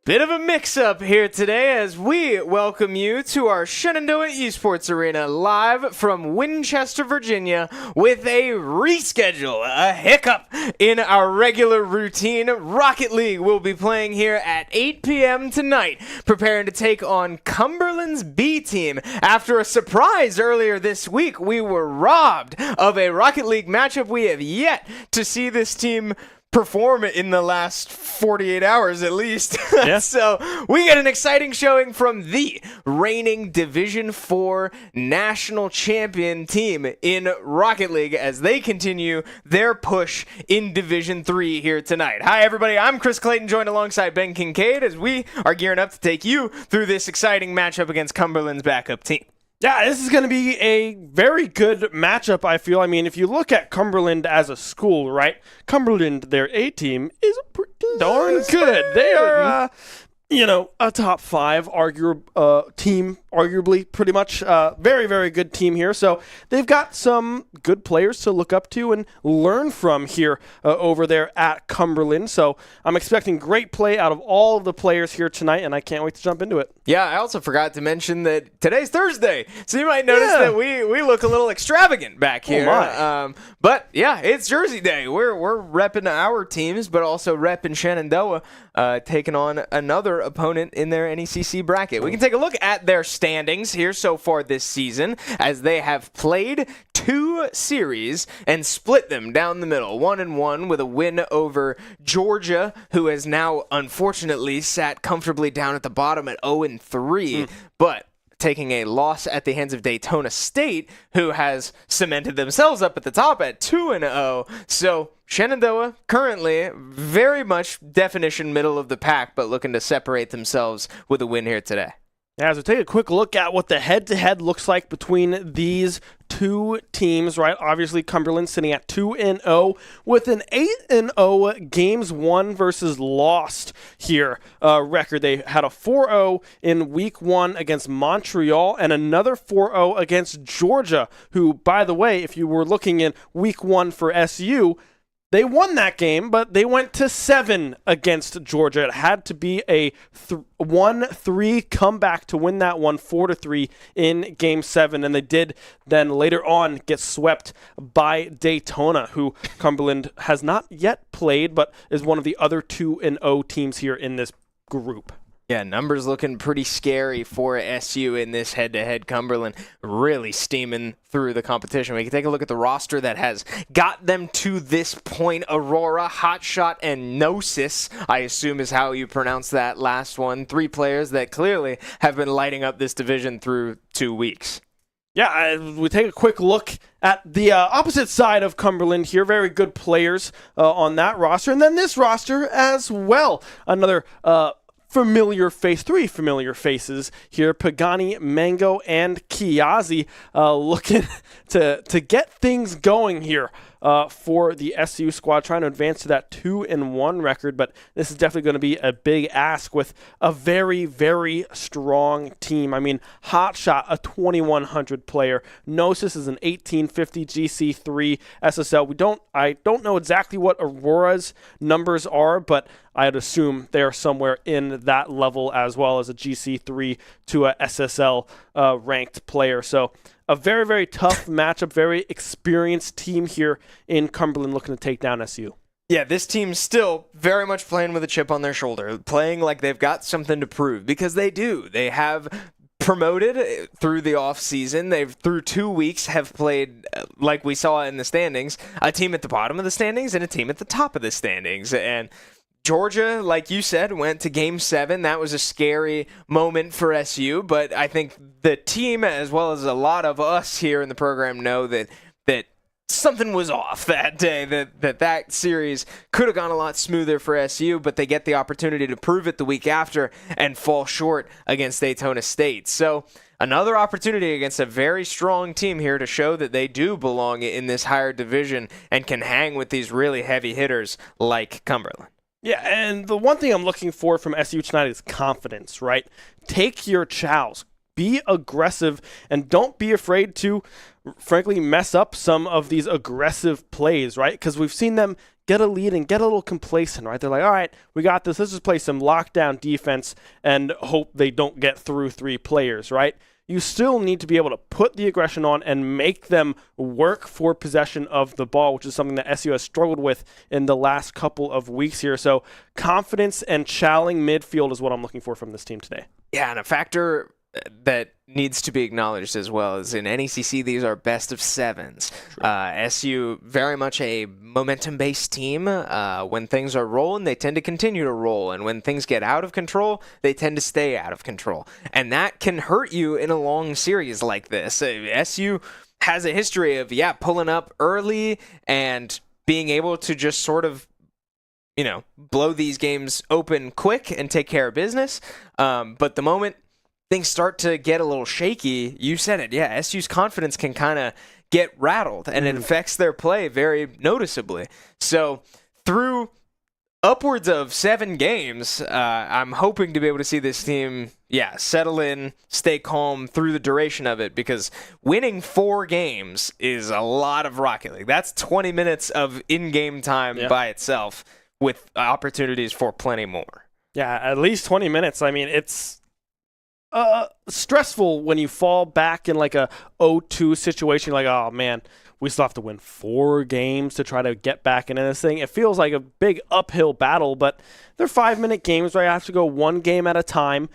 Bit of a mix-up here today as we welcome you to our Shenandoah Esports Arena live from Winchester, Virginia with a reschedule, a hiccup in our regular routine. Rocket League will be playing here at 8 p.m. tonight, preparing to take on Cumberland's B team. After a surprise earlier this week, we were robbed of a Rocket League matchup. We have yet to see this team perform in the last 48 hours at least. Yeah. So we get an exciting showing from the reigning Division 4 national champion team in Rocket League as they continue their push in Division 3 here tonight. Hi everybody, I'm Chris Clayton, joined alongside Ben Kincaid as we are gearing up to take you through this exciting matchup against Cumberland's backup team. Yeah, this is going to be a very good matchup, I feel. I mean, if you look at Cumberland as a school, right? Cumberland, their A team, is pretty darn good. They are, a top 5 team, arguably, pretty much. Very, very good team here. So they've got some good players to look up to and learn from here over there at Cumberland. So I'm expecting great play out of all of the players here tonight, and I can't wait to jump into it. Yeah, I also forgot to mention that today's Thursday, so you might notice that we look a little extravagant back here. But yeah, it's Jersey Day. We're repping our teams, but also repping Shenandoah, taking on another opponent in their NECC bracket. We can take a look at their standings here so far this season, as they have played 2 series and split them down the middle, 1-1 with a win over Georgia, who has now unfortunately sat comfortably down at the bottom at 0-3, but taking a loss at the hands of Daytona State, who has cemented themselves up at the top at 2-0. So Shenandoah currently very much definition middle of the pack, but looking to separate themselves with a win here today. As we take a quick look at what the head-to-head looks like between these two teams, right? Obviously, Cumberland sitting at 2-0 with an 8-0 games won versus lost here record. They had a 4-0 in week 1 against Montreal and another 4-0 against Georgia, who, by the way, if you were looking in week 1 for SU, they won that game, but they went to 7 against Georgia. It had to be a 1-3 comeback to win that one 4-3 in Game 7, and they did then later on get swept by Daytona, who Cumberland has not yet played, but is one of the other 2-0 teams here in this group. Yeah, numbers looking pretty scary for SU in this head-to-head. Cumberland really steaming through the competition. We can take a look at the roster that has got them to this point. Aurora, Hotshot, and Gnosis, I assume is how you pronounce that last one. 3 players that clearly have been lighting up this division through 2 weeks. Yeah, we take a quick look at the opposite side of Cumberland here. Very good players on that roster. And then this roster as well. Another familiar face, 3 familiar faces here, Pagani, Mango, and Kiazi, looking to get things going here for the SU squad, trying to advance to that 2-1 record, but this is definitely going to be a big ask with a very, very strong team. I mean, Hotshot, a 2100 player, Gnosis is an 1850 GC3 SSL. I don't know exactly what Aurora's numbers are, but I'd assume they are somewhere in that level, as well as a GC3 to a SSL ranked player. So a very, very tough matchup, very experienced team here in Cumberland looking to take down SU. Yeah, this team's still very much playing with a chip on their shoulder, playing like they've got something to prove, because they do. They have promoted through the offseason. They've, through 2 weeks, have played, like we saw in the standings, a team at the bottom of the standings and a team at the top of the standings. And Georgia, like you said, went to Game 7. That was a scary moment for SU, but I think the team, as well as a lot of us here in the program, know that something was off that day, that series could have gone a lot smoother for SU, but they get the opportunity to prove it the week after and fall short against Daytona State. So another opportunity against a very strong team here to show that they do belong in this higher division and can hang with these really heavy hitters like Cumberland. Yeah, and the one thing I'm looking for from SU tonight is confidence, right? Take your chows. be aggressive and don't be afraid to, frankly, mess up some of these aggressive plays, right? Because we've seen them get a lead and get a little complacent, right? They're like, all right, we got this. Let's just play some lockdown defense and hope they don't get through 3 players, right? You still need to be able to put the aggression on and make them work for possession of the ball, which is something that SU has struggled with in the last couple of weeks here. So confidence and challenging midfield is what I'm looking for from this team today. Yeah, and a factor that needs to be acknowledged as well is in NECC, these are best of 7s. SU, very much a momentum-based team. When things are rolling, they tend to continue to roll. And when things get out of control, they tend to stay out of control. And that can hurt you in a long series like this. SU has a history of, pulling up early and being able to just sort of blow these games open quick and take care of business. But the moment things start to get a little shaky, you said it, SU's confidence can kind of get rattled, and it affects their play very noticeably. So through upwards of 7 games, I'm hoping to be able to see this team, settle in, stay calm through the duration of it, because winning 4 games is a lot of Rocket League. That's 20 minutes of in-game time by itself, with opportunities for plenty more. Yeah, at least 20 minutes. I mean, it's stressful when you fall back in like a 0-2 situation. Like, oh man, we still have to win 4 games to try to get back into this thing. It feels like a big uphill battle, but they're 5-minute games where you have to go 1 game at a time.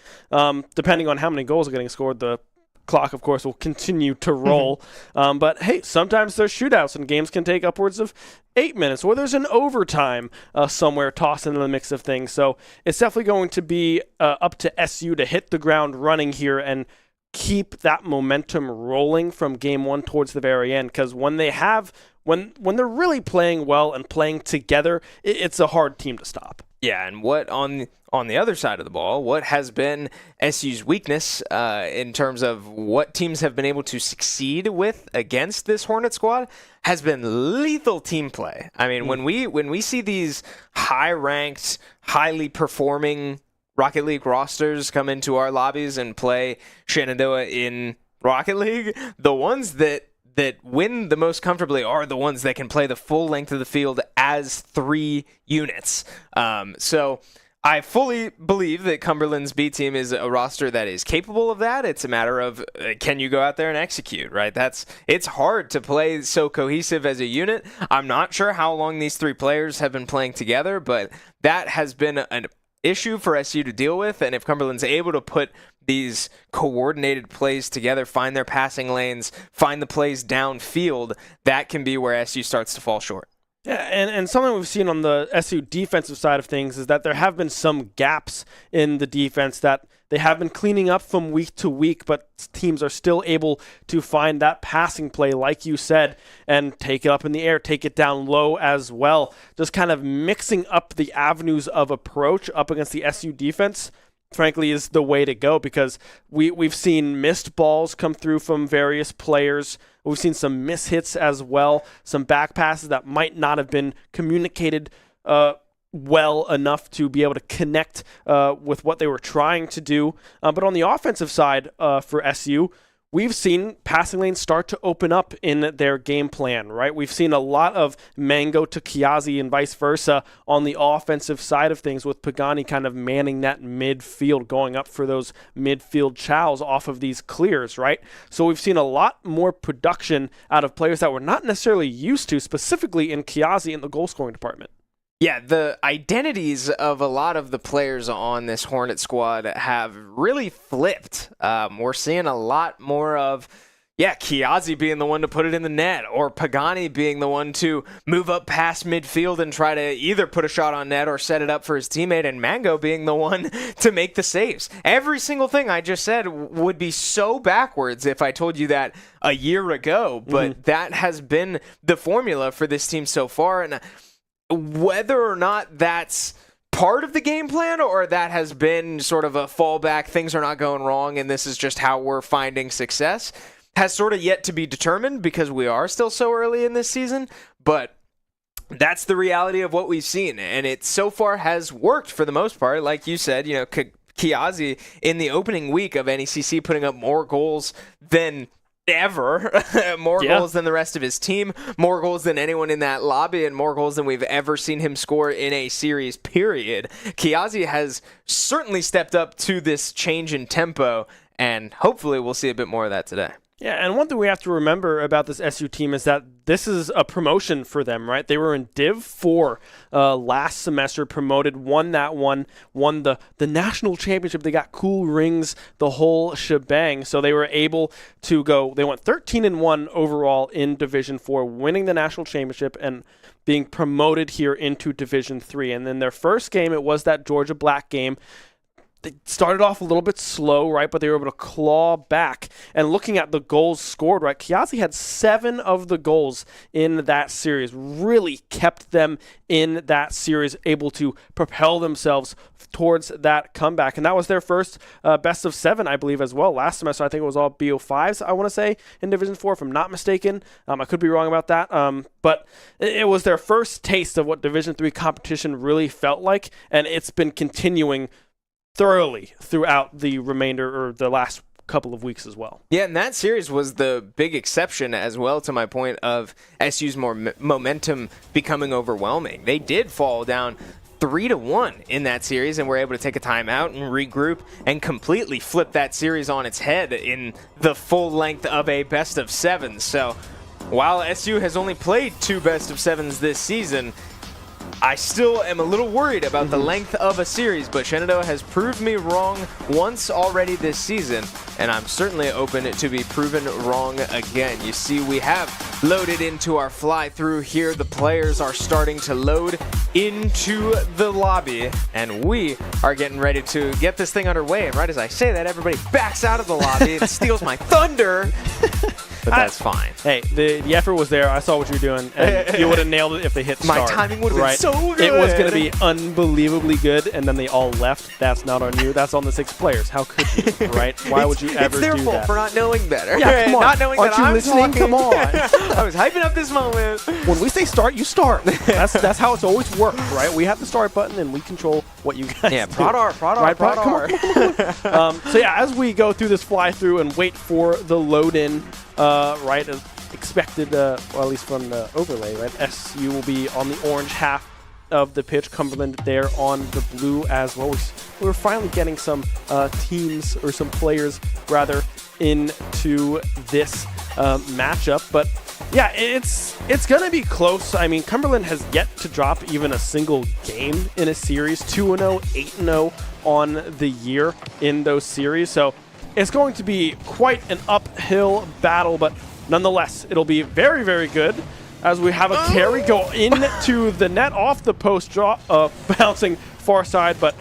Depending on how many goals are getting scored, the clock, of course, will continue to roll. But hey, sometimes there's shootouts and games can take upwards of 8 minutes, or there's an overtime somewhere tossed into the mix of things. So it's definitely going to be up to SU to hit the ground running here and keep that momentum rolling from game 1 towards the very end. Because when they're really playing well and playing together, it's a hard team to stop. Yeah, and what on the other side of the ball, what has been SU's weakness in terms of what teams have been able to succeed with against this Hornet squad has been lethal team play. I mean, when we see these high-ranked, highly performing Rocket League rosters come into our lobbies and play Shenandoah in Rocket League, the ones that win the most comfortably are the ones that can play the full length of the field as 3 units. So I fully believe that Cumberland's B team is a roster that is capable of that. It's a matter of can you go out there and execute, right? It's hard to play so cohesive as a unit. I'm not sure how long these 3 players have been playing together, but that has been an issue for SU to deal with. And if Cumberland's able to put these coordinated plays together, find their passing lanes, find the plays downfield, that can be where SU starts to fall short. Yeah, and something we've seen on the SU defensive side of things is that there have been some gaps in the defense that they have been cleaning up from week to week, but teams are still able to find that passing play, like you said, and take it up in the air, take it down low as well. Just kind of mixing up the avenues of approach up against the SU defense, frankly, is the way to go, because we've seen missed balls come through from various players. We've seen some mishits as well, some back passes that might not have been communicated well enough to be able to connect with what they were trying to do. But on the offensive side for SU, we've seen passing lanes start to open up in their game plan, right? We've seen a lot of Mango to Kiazi and vice versa on the offensive side of things, with Pagani kind of manning that midfield, going up for those midfield chows off of these clears, right? So we've seen a lot more production out of players that we're not necessarily used to, specifically in Kiazi in the goal scoring department. Yeah, the identities of a lot of the players on this Hornet squad have really flipped. We're seeing a lot more of, Kiazi being the one to put it in the net, or Pagani being the one to move up past midfield and try to either put a shot on net or set it up for his teammate, and Mango being the one to make the saves. Every single thing I just said would be so backwards if I told you that a year ago, but that has been the formula for this team so far, and whether or not that's part of the game plan or that has been sort of a fallback, things are not going wrong and this is just how we're finding success, has sort of yet to be determined, because we are still so early in this season. But that's the reality of what we've seen, and it so far has worked for the most part. Like you said, Kiazi in the opening week of NECC putting up more goals than ever, more goals than the rest of his team, more goals than anyone in that lobby, and more goals than we've ever seen him score in a series, period. Kiazi has certainly stepped up to this change in tempo, and hopefully we'll see a bit more of that today. Yeah, and one thing we have to remember about this SU team is that this is a promotion for them, right? They were in Div 4 last semester, promoted, won the national championship. They got cool rings, the whole shebang. So they were able to go, they went 13-1 overall in Division 4, winning the national championship and being promoted here into Division 3. And then their first game, it was that Georgia Black game. They started off a little bit slow, right, but they were able to claw back. And looking at the goals scored, right, Kiazi had 7 of the goals in that series, really kept them in that series, able to propel themselves towards that comeback. And that was their first best of 7, I believe, as well. Last semester, I think it was all BO5s, I want to say, in Division 4, if I'm not mistaken. I could be wrong about that. But it was their first taste of what Division 3 competition really felt like, and it's been continuing thoroughly throughout the remainder or the last couple of weeks as well. Yeah, and that series was the big exception as well to my point of SU's more momentum becoming overwhelming. They did fall down 3-1 in that series and were able to take a timeout and regroup and completely flip that series on its head in the full length of a best of 7. So while SU has only played 2 best of 7s this season, I still am a little worried about the length of a series, but Shenandoah has proved me wrong once already this season, and I'm certainly open to be proven wrong again. You see, we have loaded into our fly-through here. The players are starting to load into the lobby, and we are getting ready to get this thing underway. And right as I say that, everybody backs out of the lobby and steals my thunder. But that's fine. Hey, the effort was there. I saw what you were doing, and you would have nailed it if they hit start. My timing would have been so good. It was going to be unbelievably good, and then they all left. That's not on you. That's on the 6 players. How could you, right? Why would you ever do that? It's their fault for not knowing better. Yeah, come on. Not knowing Aren't that you I'm listening? talking. Come on. I was hyping up this moment. When we say start, you start. That's how it's always worked, right? We have the start button, and we control what you guys do. Prod R. Come on. So yeah, as we go through this fly-through and wait for the load-in, right, expected, well, at least from the overlay, right, SU will be on the orange half of the pitch, Cumberland there on the blue as well. We're finally getting some teams, or some players, rather, into this matchup, but yeah, it's going to be close. I mean, Cumberland has yet to drop even a single game in a series, 2-0, 8-0 on the year in those series, so it's going to be quite an uphill battle, but nonetheless, it'll be very, very good as we have a carry go into the net off the post draw, bouncing far side, but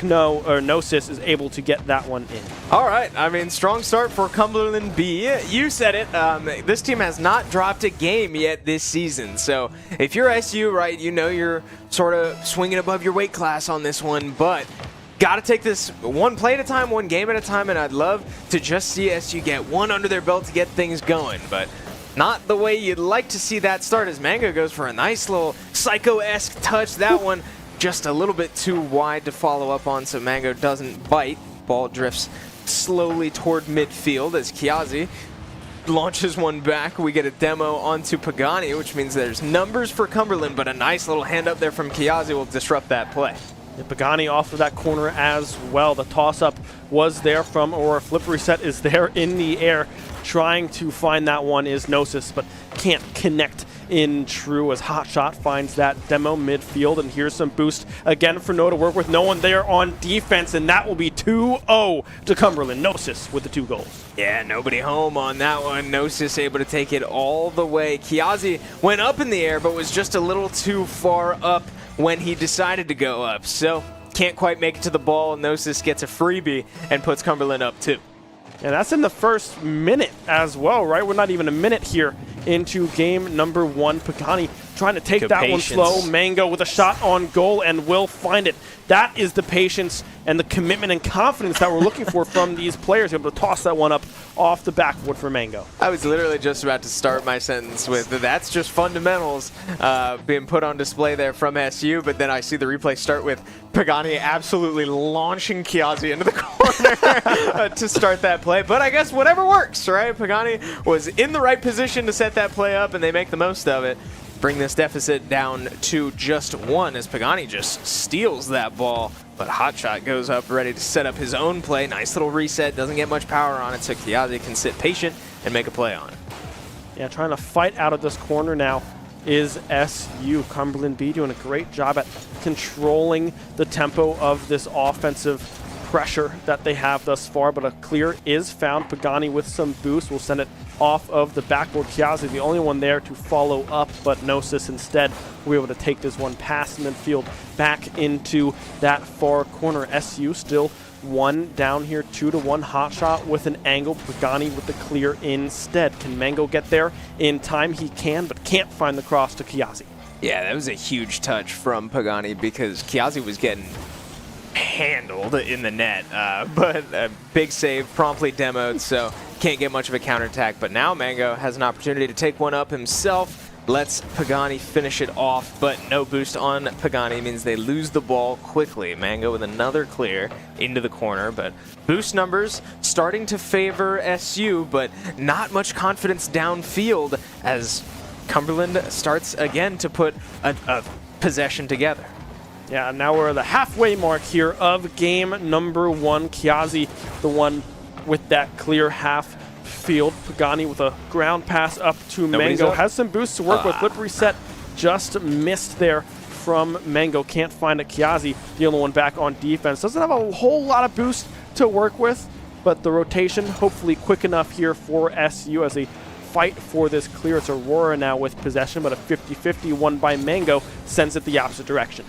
Gnosis is able to get that one in. All right. I mean, strong start for Cumberland B. You said it. This team has not dropped a game yet this season. So if you're SU, right, you know you're sort of swinging above your weight class on this one, but got to take this one play at a time, one game at a time, and I'd love to just see SU get one under their belt to get things going, but not the way you'd like to see that start as Mango goes for a nice little Psycho-esque touch. That one just a little bit too wide to follow up on, so Mango doesn't bite. Ball drifts slowly toward midfield as Kiazi launches one back. We get a demo onto Pagani, which means there's numbers for Cumberland, but a nice little hand up there from Kiazi will disrupt that play. Pagani off of that corner as well. The toss-up was there from, or a flip reset is there in the air. Trying to find that one is Gnosis, but can't connect in true as Hotshot finds that demo midfield. And here's some boost again for No to work with. No one there on defense, and that will be 2-0 to Cumberland. Gnosis with the 2 goals. Yeah, nobody home on that one. Gnosis able to take it all the way. Kiazi went up in the air, but was just a little too far up when he decided to go up. So can't quite make it to the ball. Gnosis gets a freebie and puts Cumberland up 2. And that's in the first minute as well, right? We're not even a minute here into game number 1. Pagani trying to take Good that patience. one slow. Mango with a shot on goal and will find it. That is the patience and the commitment and confidence that we're looking for from these players, able to toss that one up off the backboard for Mango. I was literally just about to start my sentence with that's just fundamentals being put on display there from SU, but then I see the replay start with Pagani absolutely launching Kiazi into the corner to start that play. But I guess whatever works, right? Pagani was in the right position to set that play up, and they make the most of it. Bring this deficit down to just one as Pagani just steals that ball. But Hotshot goes up ready to set up his own play. Nice little reset, doesn't get much power on it, so Kiazi can sit patient and make a play on it. Yeah, trying to fight out of this corner now is SU. Cumberland B doing a great job at controlling the tempo of this offensive pressure that they have thus far, but a clear is found. Pagani with some boost will send it off of the backboard. Kiazi, the only one there to follow up, but Gnosis instead will be able to take this one past midfield back into that far corner. SU still one down here, 2-1. Hotshot with an angle. Pagani with the clear instead. Can Mango get there in time? He can, but can't find the cross to Kiazi. Yeah, that was a huge touch from Pagani because Kiazi was getting handled in the net, but a big save, promptly demoed, so can't get much of a counterattack. But now Mango has an opportunity to take one up himself, lets Pagani finish it off, but no boost on Pagani means they lose the ball quickly. Mango with another clear into the corner, but boost numbers starting to favor SU, but not much confidence downfield as Cumberland starts again to put a possession together. Yeah, now we're at the halfway mark here of game number one. Kiazi, the one with that clear half field. Pagani with a ground pass up to Mango. Up. Has some boosts to work with. Lip reset just missed there from Mango. Can't find it. Kiazi, the only one back on defense. Doesn't have a whole lot of boost to work with, but the rotation hopefully quick enough here for SU as they fight for this clear. It's Aurora now with possession, but a 50-50 won by Mango sends it the opposite direction.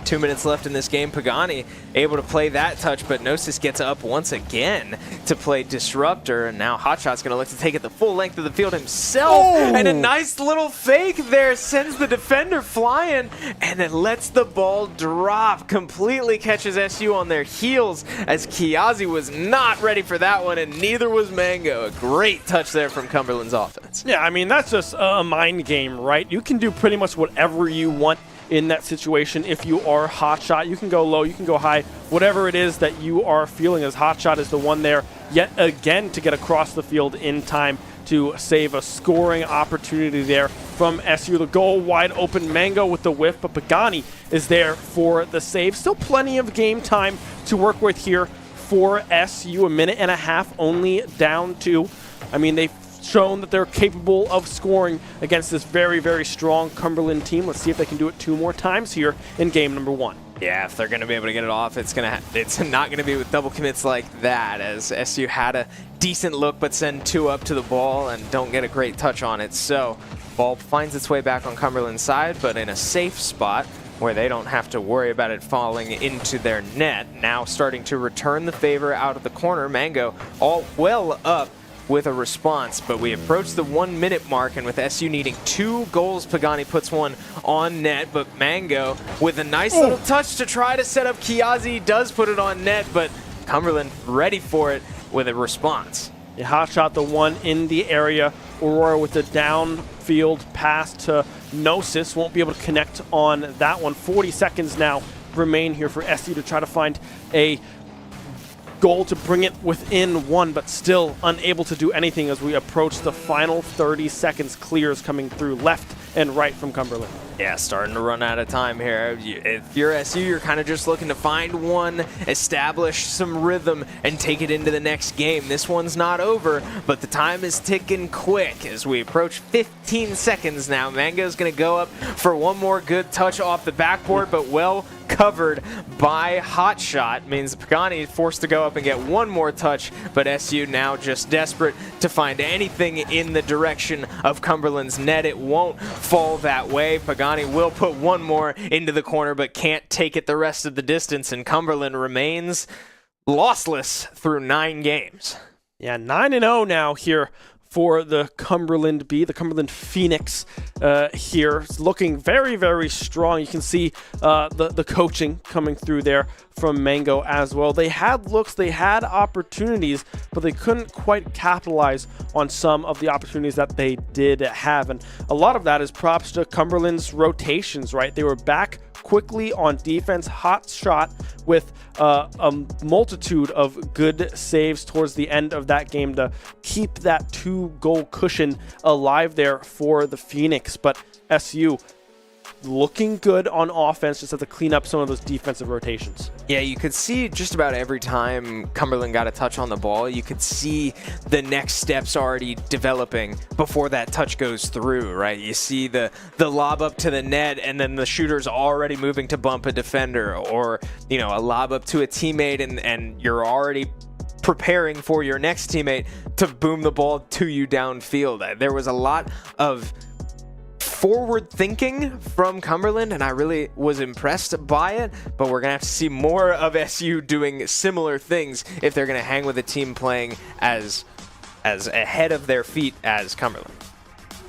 2 minutes left in this game. Pagani able to play that touch, but Gnosis gets up once again to play Disruptor, and now Hotshot's going to look to take it the full length of the field himself, and a nice little fake there sends the defender flying, and it lets the ball drop. Completely catches SU on their heels as Kiazi was not ready for that one, and neither was Mango. A great touch there from Cumberland's offense. Yeah, I mean, that's just a mind game, right? You can do pretty much whatever you want in that situation. If you are Hotshot, you can go low, you can go high, whatever it is that you are feeling, as Hotshot is the one there yet again to get across the field in time to save a scoring opportunity there from SU. The goal wide open, Mango with the whiff, but Pagani is there for the save. Still plenty of game time to work with here for SU. A minute and a half only down to. I mean, they've shown that they're capable of scoring against this very, very strong Cumberland team. Let's see if they can do it 2 more times here in game number 1. Yeah, if they're going to be able to get it off, it's not going to be with double commits like that, as SU had a decent look but send 2 up to the ball and don't get a great touch on it. So ball finds its way back on Cumberland's side, but in a safe spot where they don't have to worry about it falling into their net. Now starting to return the favor out of the corner. Mango all well up with a response, but we approach the 1 minute mark, and with SU needing 2 goals, Pagani puts one on net, but Mango with a nice little touch to try to set up Kiazi does put it on net, but Cumberland ready for it with a response. A Hotshot, the one in the area. Aurora with the downfield pass to Gnosis. Won't be able to connect on that one. 40 seconds now remain here for SU to try to find a goal to bring it within 1, but still unable to do anything as we approach the final 30 seconds. Clears coming through left and right from Cumberland. Yeah, starting to run out of time here. If you're SU, you're kind of just looking to find one, establish some rhythm, and take it into the next game. This one's not over, but the time is ticking quick as we approach 15 seconds now. Mango's going to go up for one more good touch off the backboard, but well covered by Hotshot. Means Pagani forced to go up and get one more touch, but SU now just desperate to find anything in the direction of Cumberland's net. It won't fall that way. Pagani will put one more into the corner, but can't take it the rest of the distance, and Cumberland remains lossless through 9 games. Yeah, 9-0 now here for the Cumberland B, the Cumberland Phoenix here. It's looking very, very strong. You can see the coaching coming through there from Mango as well. They had looks, they had opportunities, but they couldn't quite capitalize on some of the opportunities that they did have. And a lot of that is props to Cumberland's rotations, right? They were back quickly on defense, hot shot with a multitude of good saves towards the end of that game to keep that 2-goal cushion alive there for the Phoenix. But SU looking good on offense, just have to clean up some of those defensive rotations. Yeah, you could see just about every time Cumberland got a touch on the ball, you could see the next steps already developing before that touch goes through, right? You see the lob up to the net, and then the shooter's already moving to bump a defender, or, you know, a lob up to a teammate, and you're already preparing for your next teammate to boom the ball to you downfield. There was a lot of forward thinking from Cumberland, and I really was impressed by it, but we're gonna have to see more of SU doing similar things if they're gonna hang with a team playing as ahead of their feet as Cumberland.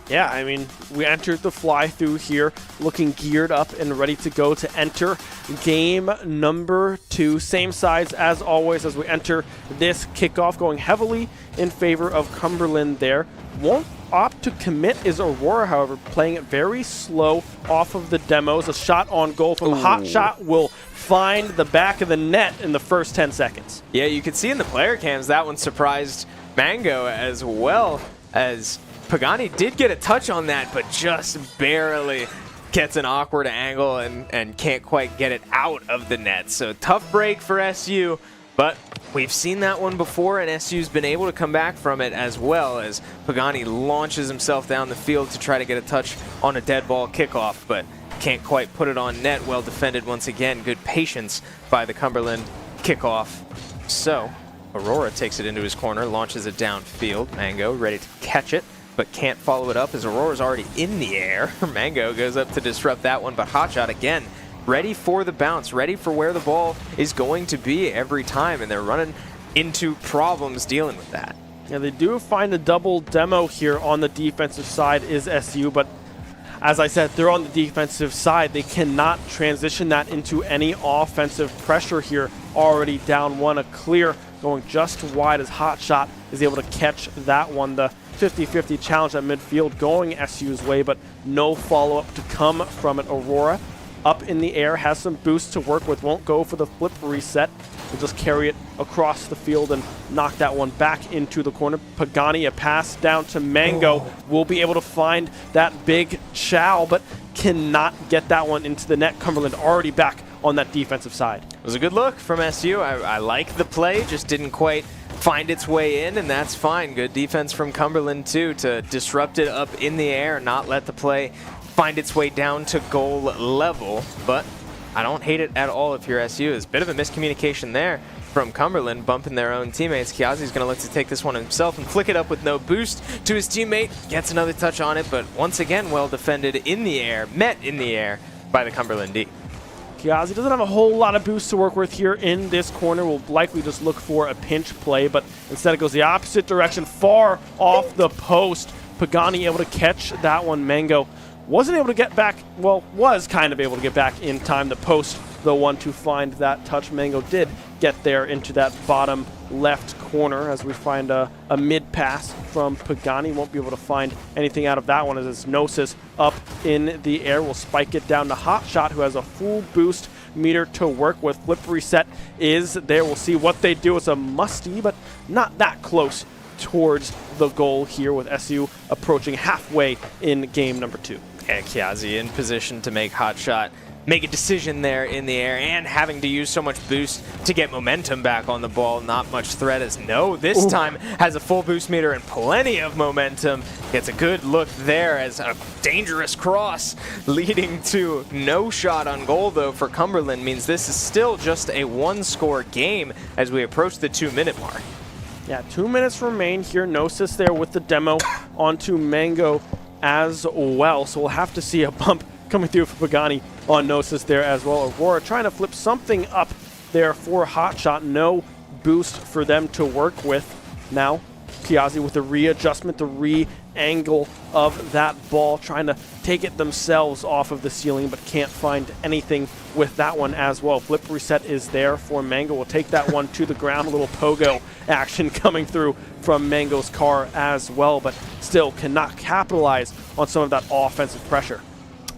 Yeah, I mean, we entered the fly through here, looking geared up and ready to go to enter game number 2. Same sides as always as we enter this kickoff, going heavily in favor of Cumberland there. Won't opt to commit is Aurora, however, playing it very slow off of the demos. A shot on goal from Hot Shot will find the back of the net in the first 10 seconds. Yeah, you could see in the player cams that one surprised Mango as well, as Pagani did get a touch on that, but just barely gets an awkward angle and can't quite get it out of the net. So tough break for SU, but we've seen that one before, and SU's been able to come back from it as well, as Pagani launches himself down the field to try to get a touch on a dead ball kickoff, but can't quite put it on net. Well defended once again. Good patience by the Cumberland kickoff. So Aurora takes it into his corner, launches it downfield. Mango ready to catch it, but can't follow it up as Aurora's already in the air. Mango goes up to disrupt that one, but Hotshot again, ready for the bounce, ready for where the ball is going to be every time, and they're running into problems dealing with that. Yeah, they do find a double demo here on the defensive side is SU, but as I said, they're on the defensive side. They cannot transition that into any offensive pressure here. Already down one, a clear going just wide as Hotshot is able to catch that one. The 50-50 challenge at midfield going SU's way, but no follow-up to come from it. Aurora up in the air, has some boost to work with, won't go for the flip reset. Will just carry it across the field and knock that one back into the corner. Pagani, a pass down to Mango, will be able to find that big chow, but cannot get that one into the net. Cumberland already back on that defensive side. It was a good look from SU. I like the play, just didn't quite find its way in, and that's fine. Good defense from Cumberland too, to disrupt it up in the air, not let the play find its way down to goal level. But I don't hate it at all if you're SU. It's a bit of a miscommunication there from Cumberland, bumping their own teammates. Kiazi's going to look to take this one himself and flick it up with no boost to his teammate. Gets another touch on it, but once again well defended in the air, met in the air by the Cumberland D. Kiazi doesn't have a whole lot of boost to work with here in this corner. Will likely just look for a pinch play, but instead it goes the opposite direction, far off the post. Pagani able to catch that one. Mango wasn't able to get back, well, was kind of able to get back in time. The post, the one to find that touch. Mango did get there into that bottom left corner as we find a mid pass from Pagani. Won't be able to find anything out of that one as it's Gnosis up in the air. Will spike it down to Hotshot, who has a full boost meter to work with. Flip reset is there. We'll see what they do. It's a musty, but not that close towards the goal here, with SU approaching halfway in game number 2. And Kiazi in position to make Hotshot make a decision there in the air, and having to use so much boost to get momentum back on the ball. Not much threat as No this time has a full boost meter and plenty of momentum. Gets a good look there as a dangerous cross leading to no shot on goal though for Cumberland. Means this is still just a 1-score game as we approach the 2-minute mark. Yeah, 2 minutes remain here. Gnosis there with the demo onto Mango as well. So we'll have to see a bump coming through for Pagani on Gnosis there as well. Aurora trying to flip something up there for Hotshot. No boost for them to work with. Now Kiazi with the readjustment, the re-angle of that ball, trying to take it themselves off of the ceiling, but can't find anything with that one as well. Flip reset is there for Mango. Will take that one to the ground. A little pogo action coming through from Mango's car as well, but still cannot capitalize on some of that offensive pressure.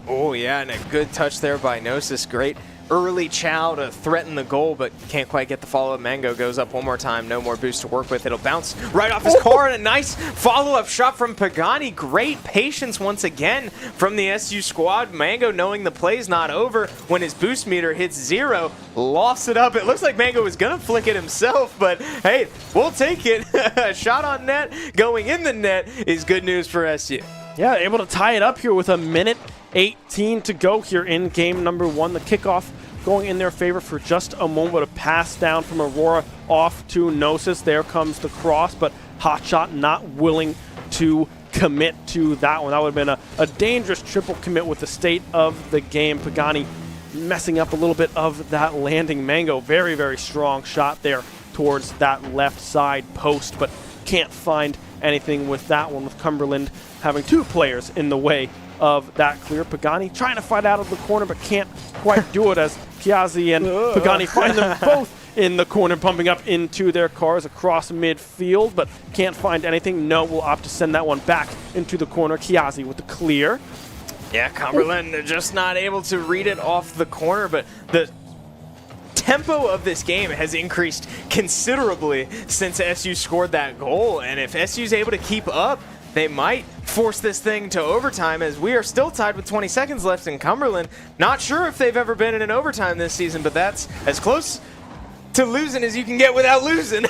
Oh, yeah, and a good touch there by NECC. Great early chow to threaten the goal, but can't quite get the follow-up. Mango goes up one more time. No more boost to work with. It'll bounce right off his car, and a nice follow-up shot from Pagani. Great patience once again from the SU squad. Mango, knowing the play's not over, when his boost meter hits 0, lofts it up. It looks like Mango was going to flick it himself, but hey, we'll take it. A shot on net going in the net is good news for SU. Yeah, able to tie it up here with a minute 18 to go here in game number 1. The kickoff going in their favor for just a moment, but a pass down from Aurora off to NECC. There comes the cross, but Hotshot not willing to commit to that one. That would have been a dangerous triple commit with the state of the game. Pagani messing up a little bit of that landing. Mango, very, very strong shot there towards that left side post, but can't find anything with that one, with Cumberland having 2 players in the way of that clear. Pagani trying to fight out of the corner, but can't quite do it, as Kiazi and Pagani find them both in the corner, bumping up into their cars across midfield, but can't find anything. No, will opt to send that one back into the corner. Kiazi with the clear. Yeah, Cumberland just not able to read it off the corner, but the tempo of this game has increased considerably since SU scored that goal, and if SU's able to keep up, they might force this thing to overtime, as we are still tied with 20 seconds left in Cumberland. Not sure if they've ever been in an overtime this season, but that's as close to losing as you can get without losing.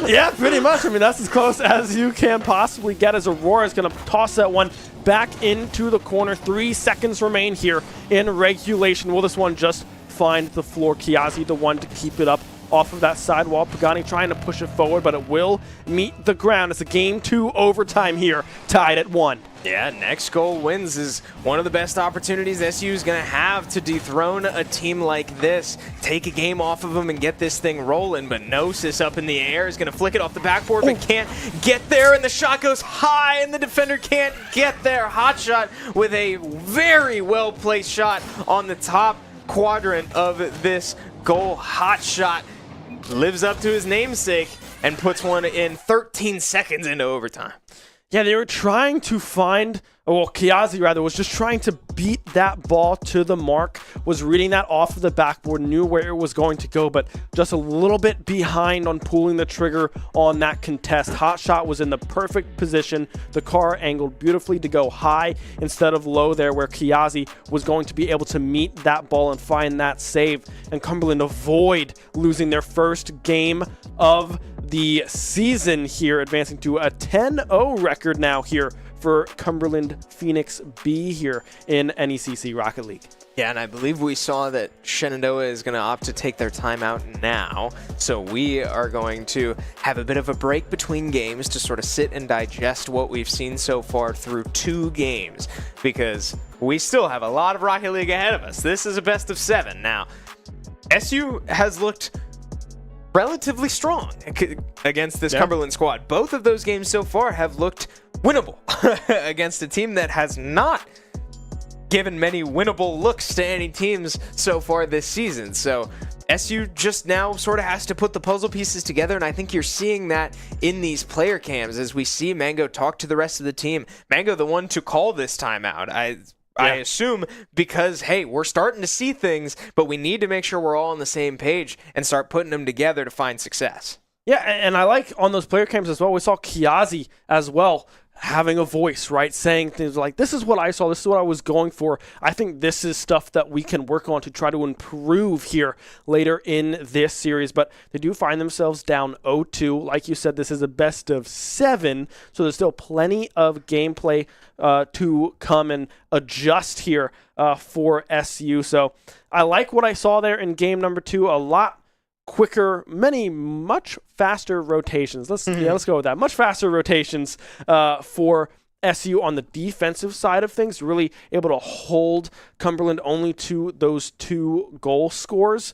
Yeah, pretty much. I mean, that's as close as you can possibly get, as Aurora is going to toss that one back into the corner. 3 seconds remain here in regulation. Will this one just find the floor? Kiazi, the one to keep it up off of that sidewall. Pagani trying to push it forward, but it will meet the ground. It's a game 2 overtime here, tied at 1. Yeah, next goal wins is one of the best opportunities SU is going to have to dethrone a team like this. Take a game off of them and get this thing rolling, but NECC up in the air is going to flick it off the backboard, but can't get there, and the shot goes high, and the defender can't get there. Hotshot with a very well-placed shot on the top quadrant of this goal. Hotshot lives up to his namesake and puts one in 13 seconds into overtime. Yeah, they were trying to find, well, Kiazi rather, was just trying to beat that ball to the mark, was reading that off of the backboard, knew where it was going to go, but just a little bit behind on pulling the trigger on that contest. Hotshot was in the perfect position. The car angled beautifully to go high instead of low there, where Kiazi was going to be able to meet that ball and find that save, and Cumberland avoid losing their first game of the season here, advancing to a 10-0 record now here for Cumberland Phoenix B here in NECC Rocket League. Yeah, and I believe we saw that Shenandoah is going to opt to take their timeout now, so we are going to have a bit of a break between games to sort of sit and digest what we've seen so far through 2 games, because we still have a lot of Rocket League ahead of us. This is a best of 7. Now, SU has looked relatively strong against this Cumberland squad. Both of those games so far have looked winnable against a team that has not given many winnable looks to any teams so far this season. So SU just now sort of has to put the puzzle pieces together, and I think you're seeing that in these player cams as we see Mango talk to the rest of the team. Mango, the one to call this timeout. I assume because, hey, we're starting to see things, but we need to make sure we're all on the same page and start putting them together to find success. Yeah, and I like on those player cams as well, we saw Kiazi as well having a voice, right? Saying things like, this is what I saw, this is what I was going for. I think this is stuff that we can work on to try to improve here later in this series. But they do find themselves down 0-2. Like you said, this is a best of 7, so there's still plenty of gameplay to come and adjust here for SU. So I like what I saw there in game number 2. A lot quicker, much faster rotations. Let's go with that. Much faster rotations for SU on the defensive side of things, really able to hold Cumberland only to those 2 goal scores.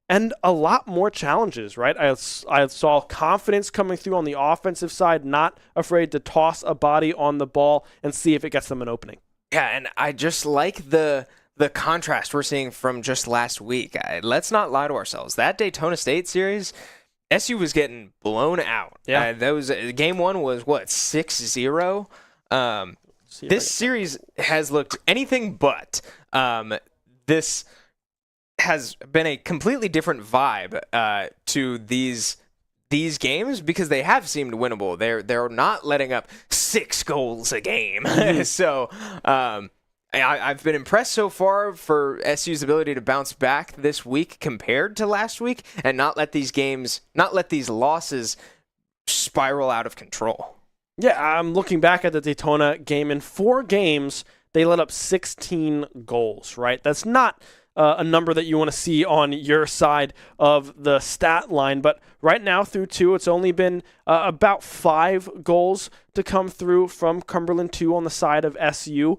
and a lot more challenges, right? I saw confidence coming through on the offensive side, not afraid to toss a body on the ball and see if it gets them an opening. Yeah, and I just like the contrast we're seeing from just last week. Let's not lie to ourselves. That Daytona State series, SU was getting blown out. Yeah. Game 1 was, 6-0? This series has looked anything but. This has been a completely different vibe to these games because they have seemed winnable. They're not letting up 6 goals a game. So I've been impressed so far for SU's ability to bounce back this week compared to last week and not let these losses spiral out of control. Yeah, I'm looking back at the Daytona game. In 4 games, they let up 16 goals, right? That's not a number that you want to see on your side of the stat line. But right now through 2, it's only been about 5 goals to come through from Cumberland 2 on the side of SU.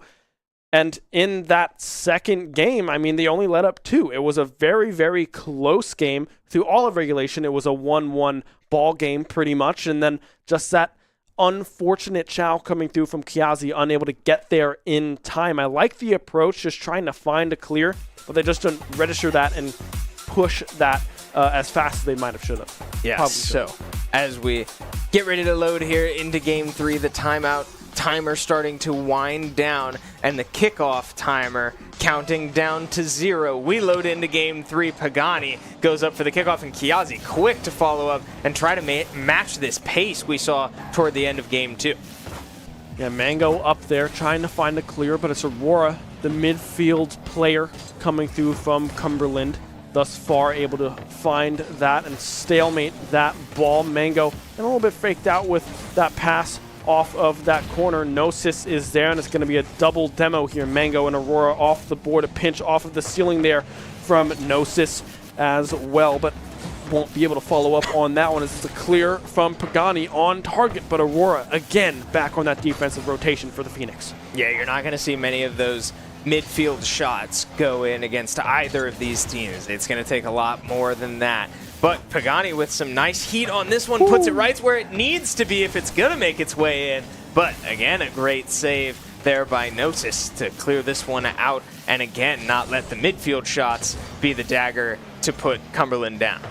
And in that second game, I mean, they only let up 2. It was a very, very close game. Through all of regulation, it was a 1-1 ball game pretty much. And then just that unfortunate chow coming through from Kiazi, unable to get there in time. I like the approach, just trying to find a clear, but they just don't register that and push that as fast as they might have should have. Yeah, so as we get ready to load here into Game 3, the timeout timer starting to wind down and the kickoff timer counting down to 0. We load into Game 3. Pagani goes up for the kickoff and Kiazi quick to follow up and try to match this pace we saw toward the end of Game 2. Yeah, Mango up there trying to find a clear, but it's Aurora, the midfield player coming through from Cumberland, thus far able to find that and stalemate that ball. Mango and a little bit faked out with that pass off of that corner. NECC is there, and it's going to be a double demo here. Mango and Aurora off the board, a pinch off of the ceiling there from NECC as well, but won't be able to follow up on that one as it's a clear from Pagani on target, but Aurora again back on that defensive rotation for the Phoenix. Yeah, you're not going to see many of those midfield shots go in against either of these teams. It's going to take a lot more than that. But Pagani with some nice heat on this one puts it right where it needs to be if it's going to make its way in. But again, a great save there by NECC to clear this one out and again not let the midfield shots be the dagger to put Cumberland down.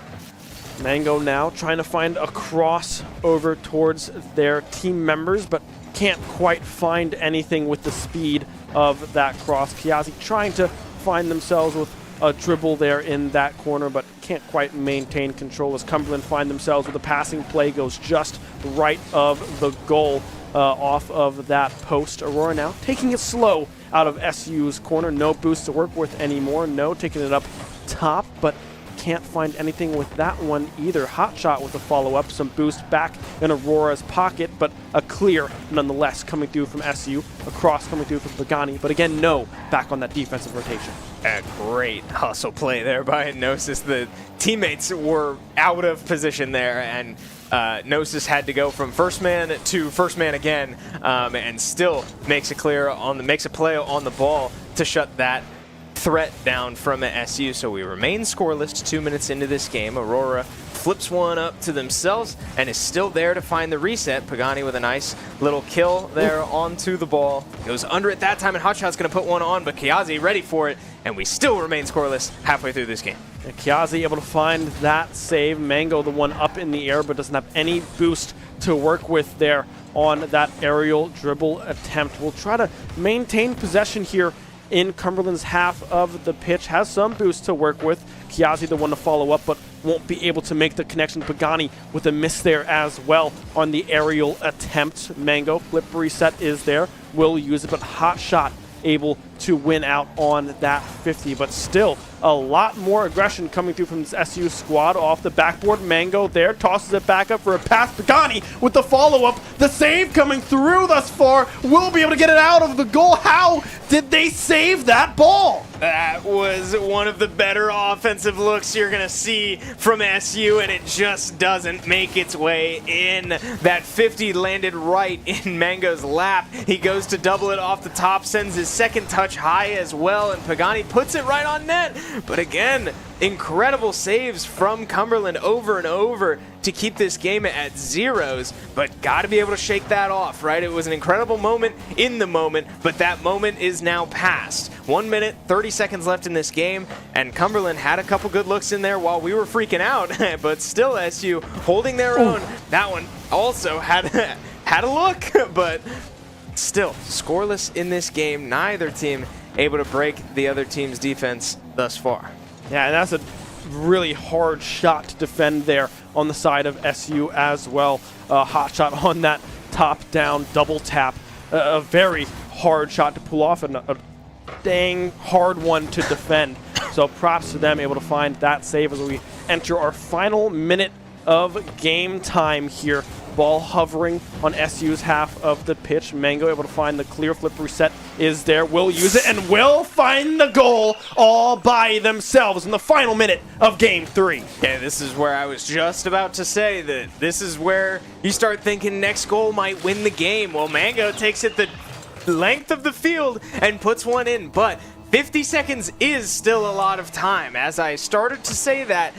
Mango now trying to find a cross over towards their team members, but can't quite find anything with the speed of that cross. Kiazi trying to find themselves with a dribble there in that corner, but can't quite maintain control as Cumberland find themselves with a passing play, goes just right of the goal off of that post. Aurora now taking it slow out of SU's corner. No boost to work with anymore. No, taking it up top, but can't find anything with that one either. Hot shot with a follow-up, some boost back in Aurora's pocket, but a clear nonetheless coming through from SU, a cross coming through from Pagani, but again, no, back on that defensive rotation. A great hustle play there by NECC. The teammates were out of position there, and NECC had to go from first man to first man again, and still makes a play on the ball to shut that threat down from SU. So we remain scoreless 2 minutes into this game. Aurora flips one up to themselves and is still there to find the reset. Pagani with a nice little kill there onto the ball. Goes under it that time, and Hotshot's going to put one on, but Kiazi ready for it, and we still remain scoreless halfway through this game. Kiazi able to find that save. Mango the one up in the air, but doesn't have any boost to work with there on that aerial dribble attempt. We'll try to maintain possession here in Cumberland's half of the pitch. Has some boost to work with. Kiazi the one to follow up, but won't be able to make the connection. Pagani with a miss there as well on the aerial attempt. Mango, flip reset is there. Will use it, but Hot Shot able to win out on that 50. But still, a lot more aggression coming through from this SU squad off the backboard. Mango there, tosses it back up for a pass. Pagani with the follow-up. The save coming through thus far. Will be able to get it out of the goal. How did they save that ball? That was one of the better offensive looks you're going to see from SU, and it just doesn't make its way in. That 50 landed right in Mango's lap. He goes to double it off the top, sends his second touch high as well, and Pagani puts it right on net. But again, incredible saves from Cumberland over and over to keep this game at zeros, but got to be able to shake that off, right? It was an incredible moment in the moment, but that moment is now past. 1 minute, 30 seconds left in this game, and Cumberland had a couple good looks in there while we were freaking out, but still SU holding their own. That one also had a look, but still scoreless in this game. Neither team able to break the other team's defense thus far. Yeah, and that's a really hard shot to defend there on the side of SU as well. Hot shot on that top-down double tap. A very hard shot to pull off and a dang hard one to defend. So props to them, able to find that save as we enter our final minute of game time here. Ball hovering on SU's half of the pitch. Mango able to find the clear flip reset is there. Will use it and will find the goal all by themselves in the final minute of game 3. Yeah, this is where I was just about to say that this is where you start thinking next goal might win the game. Well, Mango takes it the length of the field and puts one in, but 50 seconds is still a lot of time. As I started to say that,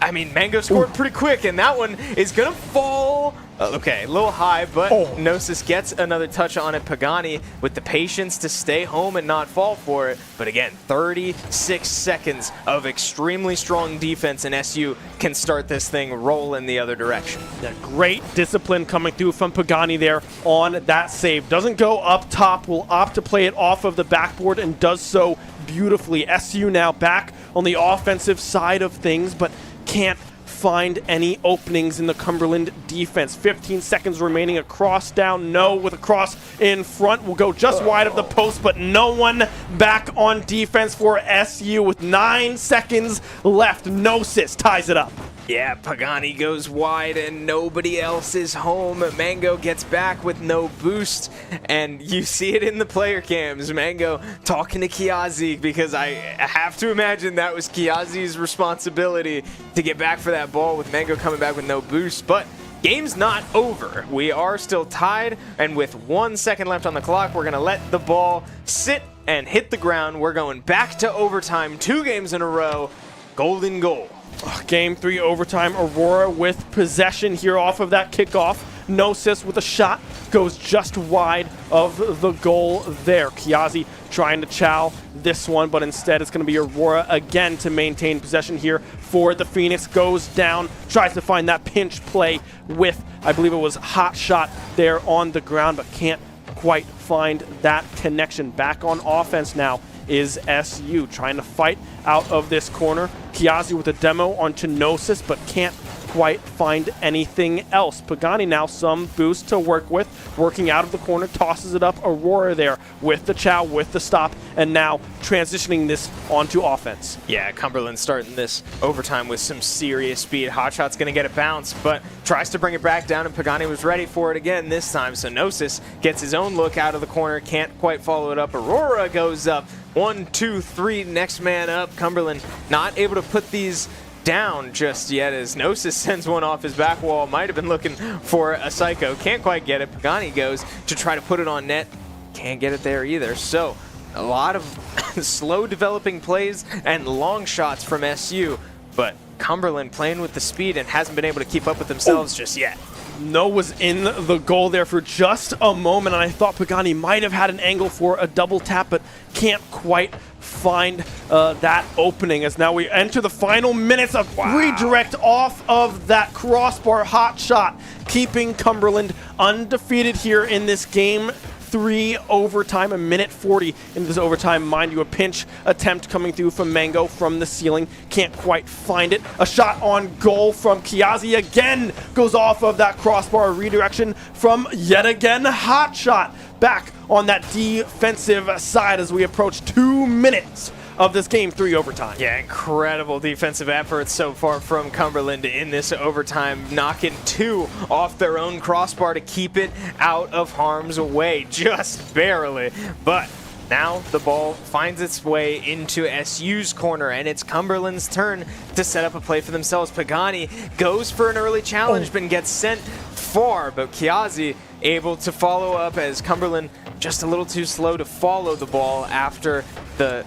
I mean, Mango scored pretty quick, and that one is going to fall. Okay, a little high, but NECC gets another touch on it. Pagani with the patience to stay home and not fall for it. But again, 36 seconds of extremely strong defense, and SU can start this thing rolling the other direction. Yeah, great discipline coming through from Pagani there on that save. Doesn't go up top, will opt to play it off of the backboard and does so beautifully. SU now back on the offensive side of things, but can't find any openings in the Cumberland defense. 15 seconds remaining. A cross down, no, with a cross in front will go just wide of the post, but no one back on defense for SU with 9 seconds left. NECC ties it up. Yeah, Pagani goes wide and nobody else is home. Mango gets back with no boost, and you see it in the player cams. Mango talking to Kiazi, because I have to imagine that was Kiazi's responsibility to get back for that ball with Mango coming back with no boost. But game's not over. We are still tied, and with 1 second left on the clock, we're going to let the ball sit and hit the ground. We're going back to overtime, 2 games in a row. Golden goal. Game 3 overtime. Aurora with possession here off of that kickoff. NECC with a shot goes just wide of the goal there. Kiazi trying to chow this one, but instead it's going to be Aurora again to maintain possession here for the Phoenix. Goes down, tries to find that pinch play with, I believe it was Hot Shot there on the ground, but can't quite find that connection. Back on offense now is SU trying to fight out of this corner. Kiazi with a demo onto NECC, but can't quite find anything else. Pagani now some boost to work with, working out of the corner, tosses it up. Aurora there with the chow, with the stop, and now transitioning this onto offense. Yeah, Cumberland starting this overtime with some serious speed. Hotshot's going to get a bounce, but tries to bring it back down, and Pagani was ready for it again this time. So NECC gets his own look out of the corner, can't quite follow it up. Aurora goes up. 1, 2, 3, next man up. Cumberland not able to put these down just yet as NECC sends one off his back wall. Might have been looking for a psycho. Can't quite get it. Pagani goes to try to put it on net. Can't get it there either. So a lot of slow developing plays and long shots from SU, but Cumberland playing with the speed and hasn't been able to keep up with themselves just yet. No was in the goal there for just a moment, and I thought Pagani might have had an angle for a double tap, but can't quite find that opening, as now we enter the final minutes of redirect off of that crossbar. Hot shot, keeping Cumberland undefeated here in this game 3 overtime. 1:40 into this overtime. Mind you, a pinch attempt coming through from Mango from the ceiling. Can't quite find it. A shot on goal from Kiazi again goes off of that crossbar. Redirection from yet again Hot Shot. Back on that defensive side as we approach 2 minutes of this game 3 overtime. Yeah, incredible defensive efforts so far from Cumberland in this overtime, knocking 2 off their own crossbar to keep it out of harm's way, just barely. But Now the ball finds its way into SU's corner, and it's Cumberland's turn to set up a play for themselves. Pagani goes for an early challenge, but gets sent far, but Kiazi able to follow up as Cumberland just a little too slow to follow the ball after the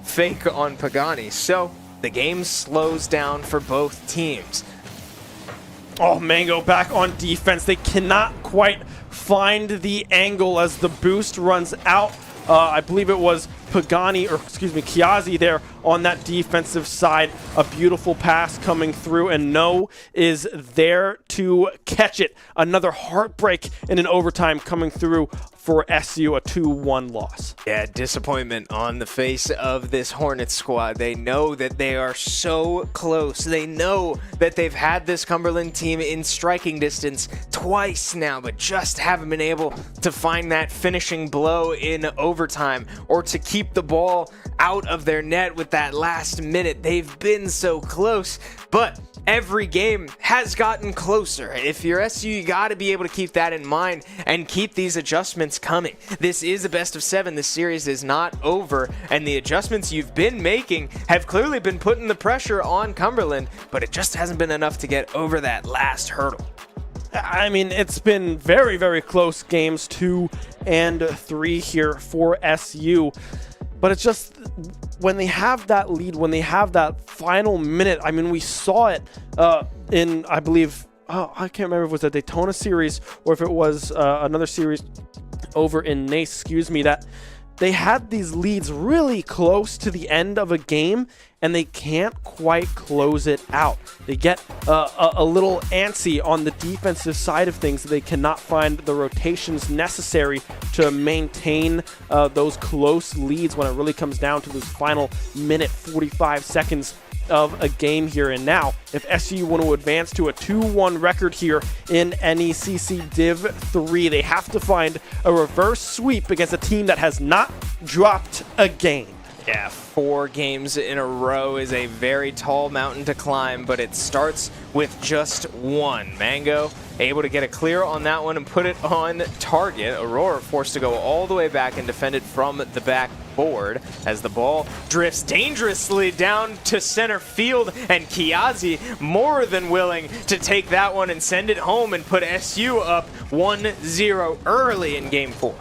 fake on Pagani. So the game slows down for both teams. Oh, Mango back on defense. They cannot quite find the angle as the boost runs out. I believe it was Pagani, or excuse me, Kiazi there on that defensive side. A beautiful pass coming through, and No is there to catch it. Another heartbreak in an overtime coming through for SU, a 2-1 loss. Yeah, disappointment on the face of this Hornets squad. They know that they are so close. They know that they've had this Cumberland team in striking distance twice now, but just haven't been able to find that finishing blow in overtime or to keep the ball out of their net with that last minute. They've been so close, but every game has gotten closer. If you're SU, you got to be able to keep that in mind and keep these adjustments coming. This is a best of 7. This series is not over, and the adjustments you've been making have clearly been putting the pressure on Cumberland, but it just hasn't been enough to get over that last hurdle. I mean, it's been very, very close games 2 and 3 here for SU. But it's just when they have that lead, when they have that final minute, I mean, we saw it in, I believe, I can't remember if it was a Daytona series or if it was another series over in NECC, excuse me, that they had these leads really close to the end of a game and they can't quite close it out. They get a little antsy on the defensive side of things. They cannot find the rotations necessary to maintain those close leads when it really comes down to those final minute 45 seconds of a game here. And now, if SU want to advance to a 2-1 record here in NECC Div 3, they have to find a reverse sweep against a team that has not dropped a game. Yeah, 4 games in a row is a very tall mountain to climb, but it starts with just one. Mango able to get a clear on that one and put it on target. Aurora forced to go all the way back and defend it from the back board as the ball drifts dangerously down to center field, and Kiazi more than willing to take that one and send it home and put SU up 1-0 early in game 4.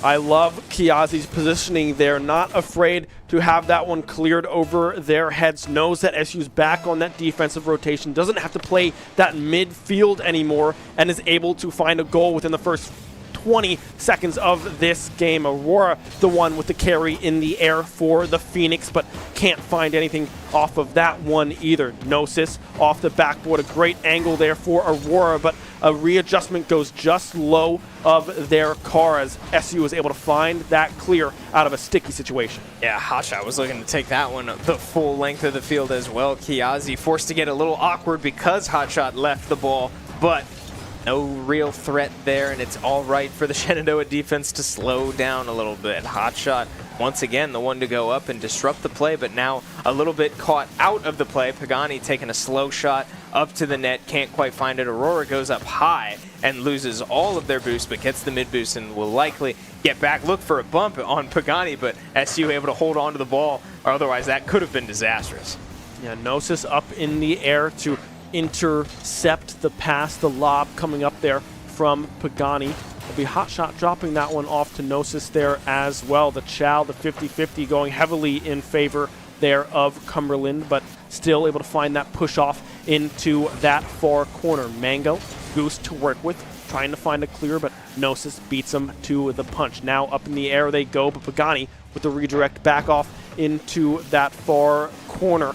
I love Kiazi's positioning there, not afraid to have that one cleared over their heads, knows that SU's back on that defensive rotation, doesn't have to play that midfield anymore, and is able to find a goal within the first 20 seconds of this game. Aurora, the one with the carry in the air for the Phoenix, but can't find anything off of that one either. Gnosis off the backboard, a great angle there for Aurora, but a readjustment goes just low of their car as SU was able to find that clear out of a sticky situation. Yeah, Hotshot was looking to take that one the full length of the field as well. Kiazi forced to get a little awkward because Hotshot left the ball, but no real threat there, and it's all right for the Shenandoah defense to slow down a little bit. Hotshot, once again, the one to go up and disrupt the play, but now a little bit caught out of the play. Pagani taking a slow shot up to the net, can't quite find it. Aurora goes up high and loses all of their boost, but gets the mid boost and will likely get back. Look for a bump on Pagani, but SU able to hold on to the ball, or otherwise that could have been disastrous. Yeah, Gnosis up in the air to intercept the pass, the lob coming up there from Pagani. It'll be Hotshot dropping that one off to Gnosis there as well. The Chow, the 50-50 going heavily in favor there of Cumberland, but still able to find that push off into that far corner. Mango, Goose to work with, trying to find a clear, but Gnosis beats him to the punch. Now up in the air they go, but Pagani with the redirect back off into that far corner.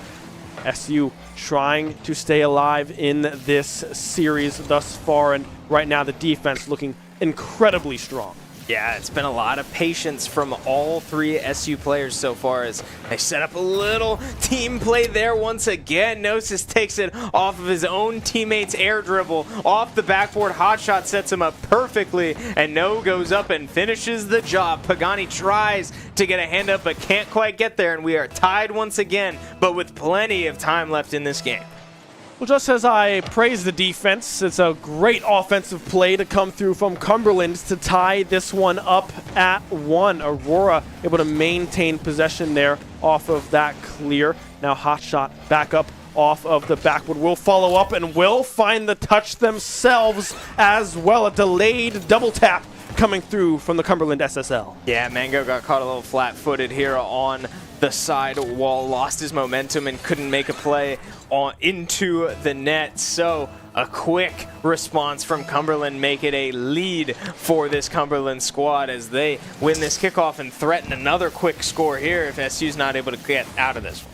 SU trying to stay alive in this series thus far, and right now the defense looking incredibly strong. Yeah, it's been a lot of patience from all 3 SU players so far as they set up a little team play there once again. Gnosis takes it off of his own teammate's air dribble. Off the backboard, Hotshot sets him up perfectly, and No goes up and finishes the job. Pagani tries to get a hand up but can't quite get there, and we are tied once again, but with plenty of time left in this game. Well, just as I praise the defense, it's a great offensive play to come through from Cumberland to tie this one up at 1. Aurora able to maintain possession there off of that clear. Now Hotshot back up off of the backwood. Will follow up and will find the touch themselves as well. A delayed double tap coming through from the Cumberland SSL. Yeah, Mango got caught a little flat-footed here on the side wall, lost his momentum and couldn't make a play into the net. So a quick response from Cumberland make it a lead for this Cumberland squad as they win this kickoff and threaten another quick score here if SU's not able to get out of this one.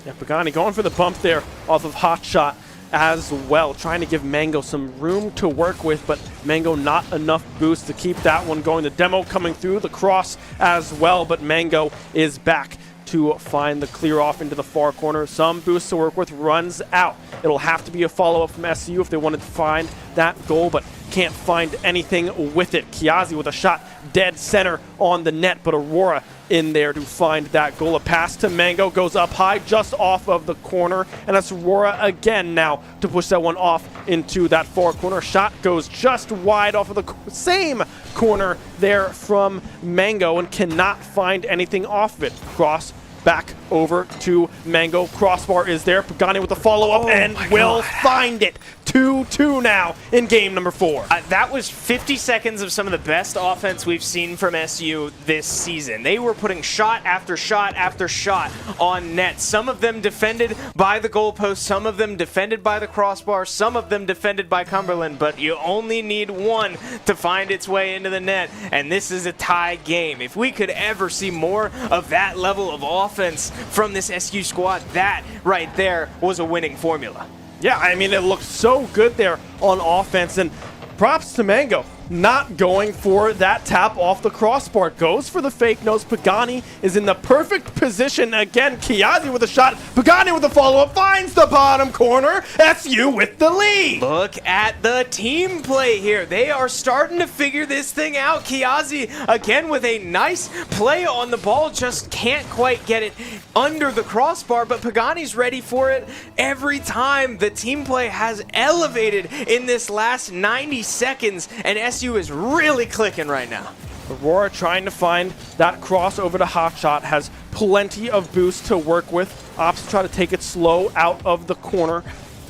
Yeah, Pagani going for the bump there off of Hotshot as well, trying to give Mango some room to work with, but Mango not enough boost to keep that one going. The demo coming through, the cross as well, but Mango is back to find the clear off into the far corner. Some boost to work with, runs out. It'll have to be a follow-up from SU if they wanted to find that goal, but can't find anything with it. Kiazi with a shot dead center on the net, but Aurora in there to find that goal. A pass to Mango goes up high just off of the corner, and that's Aurora again now to push that one off into that far corner. Shot goes just wide off of the same corner there from Mango and cannot find anything off of it. Cross back over to Mango. Crossbar is there. Pagani with the follow-up and will find it. 2-2 now in game number 4. That was 50 seconds of some of the best offense we've seen from SU this season. They were putting shot after shot after shot on net. Some of them defended by the goalpost, some of them defended by the crossbar, some of them defended by Cumberland, but you only need one to find its way into the net, and this is a tie game. If we could ever see more of that level of offense from this SU squad, that right there was a winning formula. Yeah, I mean, it looked so good there on offense, and props to Mango. Not going for that tap off the crossbar. Goes for the fake nose. Pagani is in the perfect position. Again, Kiazi with a shot. Pagani with the follow-up. Finds the bottom corner. SU with the lead. Look at the team play here. They are starting to figure this thing out. Kiazi, again, with a nice play on the ball. Just can't quite get it under the crossbar, but Pagani's ready for it every time. The team play has elevated in this last 90 seconds, and SU is really clicking right now. Aurora trying to find that cross over to Hotshot, has plenty of boost to work with. Ops try to take it slow out of the corner.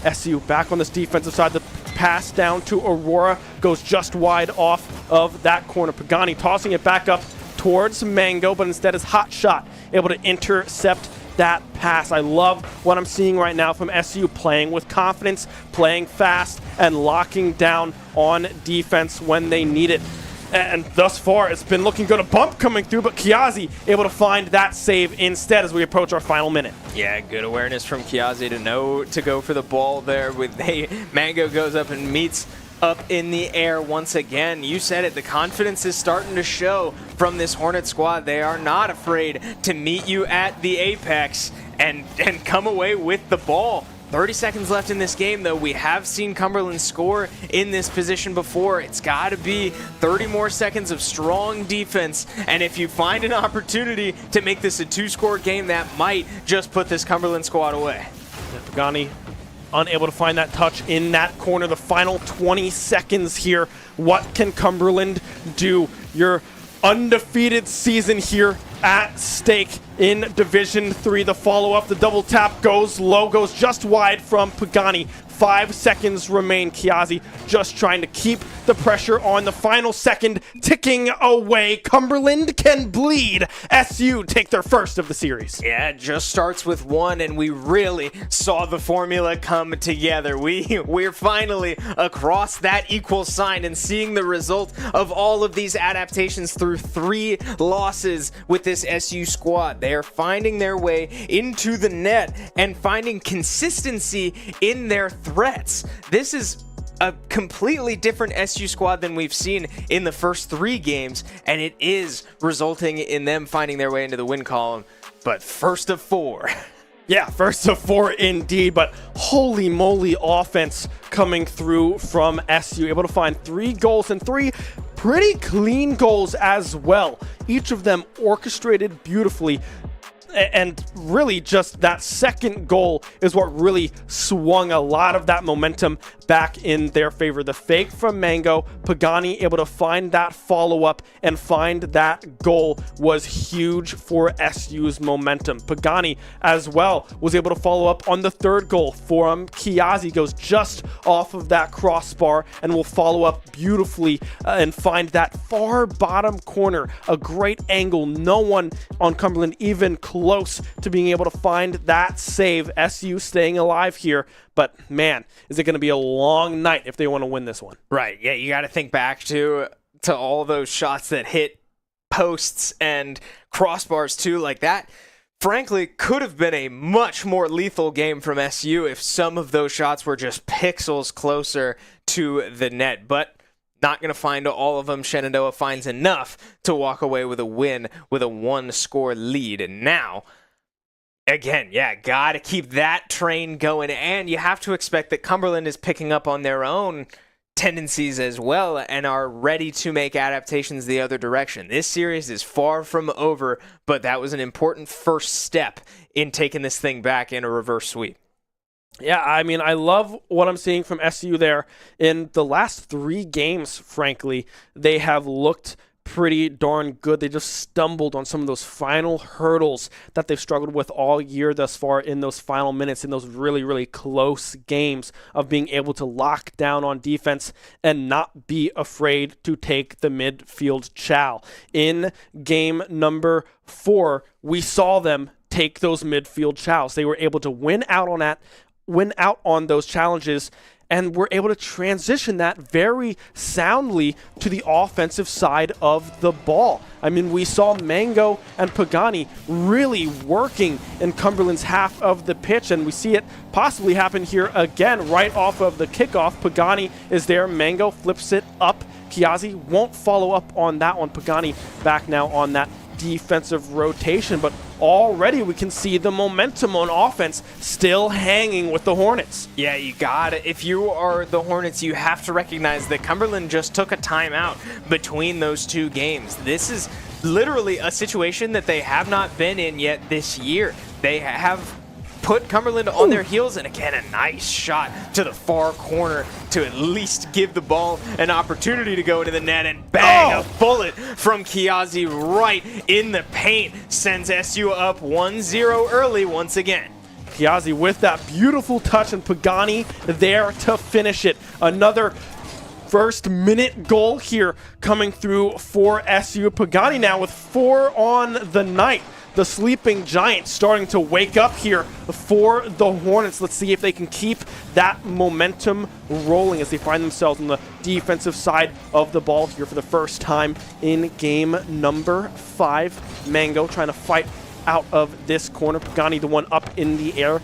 SU back on this defensive side. The pass down to Aurora goes just wide off of that corner. Pagani tossing it back up towards Mango, but instead is Hotshot able to intercept that pass. I love what I'm seeing right now from SU, playing with confidence, playing fast, and locking down on defense when they need it. And thus far, it's been looking good. A bump coming through, but Kiazi able to find that save instead as we approach our final minute. Yeah, good awareness from Kiazi to know to go for the ball there. With Mango goes up and meets up in the air once again. You said it, the confidence is starting to show from this Hornet squad. They are not afraid to meet you at the apex and come away with the ball. 30 seconds left in this game, though. We have seen Cumberland score in this position before. It's got to be 30 more seconds of strong defense, and if you find an opportunity to make this a 2-score game, that might just put this Cumberland squad away. Pagani unable to find that touch in that corner. The final 20 seconds here. What can Cumberland do? Your undefeated season here at stake in Division 3. The follow-up, the double tap goes low, goes just wide from Pagani. 5 seconds remain. Kiazi just trying to keep the pressure on. The final second ticking away. Cumberland can bleed. SU take their first of the series. Yeah, it just starts with one, and we really saw the formula come together. We're finally across that equal sign and seeing the result of all of these adaptations through 3 losses with this SU squad. They are finding their way into the net and finding consistency in their threats. This is a completely different SU squad than we've seen in the first 3 games, and it is resulting in them finding their way into the win column. But first of 4. Yeah, first of 4 indeed, but holy moly offense coming through from SU. Able to find 3 goals and 3 pretty clean goals as well. Each of them orchestrated beautifully. And really just that second goal is what really swung a lot of that momentum back in their favor. The fake from Mango, Pagani able to find that follow-up and find that goal was huge for SU's momentum. Pagani as well was able to follow up on the third goal for Kiazi, goes just off of that crossbar and will follow up beautifully and find that far bottom corner. A great angle. No one on Cumberland even close to being able to find that save. SU staying alive here, but man, is it going to be a long night if they want to win this one. Right, yeah, you got to think back to all those shots that hit posts and crossbars too, like that. Frankly, could have been a much more lethal game from SU if some of those shots were just pixels closer to the net, but not going to find all of them. Shenandoah finds enough to walk away with a win with a 1-score lead. And now, again, yeah, got to keep that train going. And you have to expect that Cumberland is picking up on their own tendencies as well and are ready to make adaptations the other direction. This series is far from over, but that was an important first step in taking this thing back in a reverse sweep. Yeah, I mean, I love what I'm seeing from SU there. In the last 3 games, frankly, they have looked pretty darn good. They just stumbled on some of those final hurdles that they've struggled with all year thus far in those final minutes, in those really, really close games of being able to lock down on defense and not be afraid to take the midfield chow. In game number 4, we saw them take those midfield chows. They were able to win out on those challenges and were able to transition that very soundly to the offensive side of the ball. I mean, we saw Mango and Pagani really working in Cumberland's half of the pitch, and we see it possibly happen here again right off of the kickoff. Pagani is there. Mango flips it up. Kiazi won't follow up on that one. Pagani back now on that defensive rotation, but already we can see the momentum on offense still hanging with the Hornets. Yeah, you got it. If you are the Hornets, you have to recognize that Cumberland just took a timeout between those 2 games. This is literally a situation that they have not been in yet this year. They have put Cumberland on their heels, and again, a nice shot to the far corner to at least give the ball an opportunity to go into the net, and bang, a bullet from Kiazi right in the paint sends SU up 1-0 early once again. Kiazi with that beautiful touch, and Pagani there to finish it. Another first minute goal here coming through for SU. Pagani now with 4 on the night. The sleeping giant starting to wake up here for the Hornets. Let's see if they can keep that momentum rolling as they find themselves on the defensive side of the ball here for the first time in game number 5. Mango trying to fight out of this corner. Pagani, the one up in the air,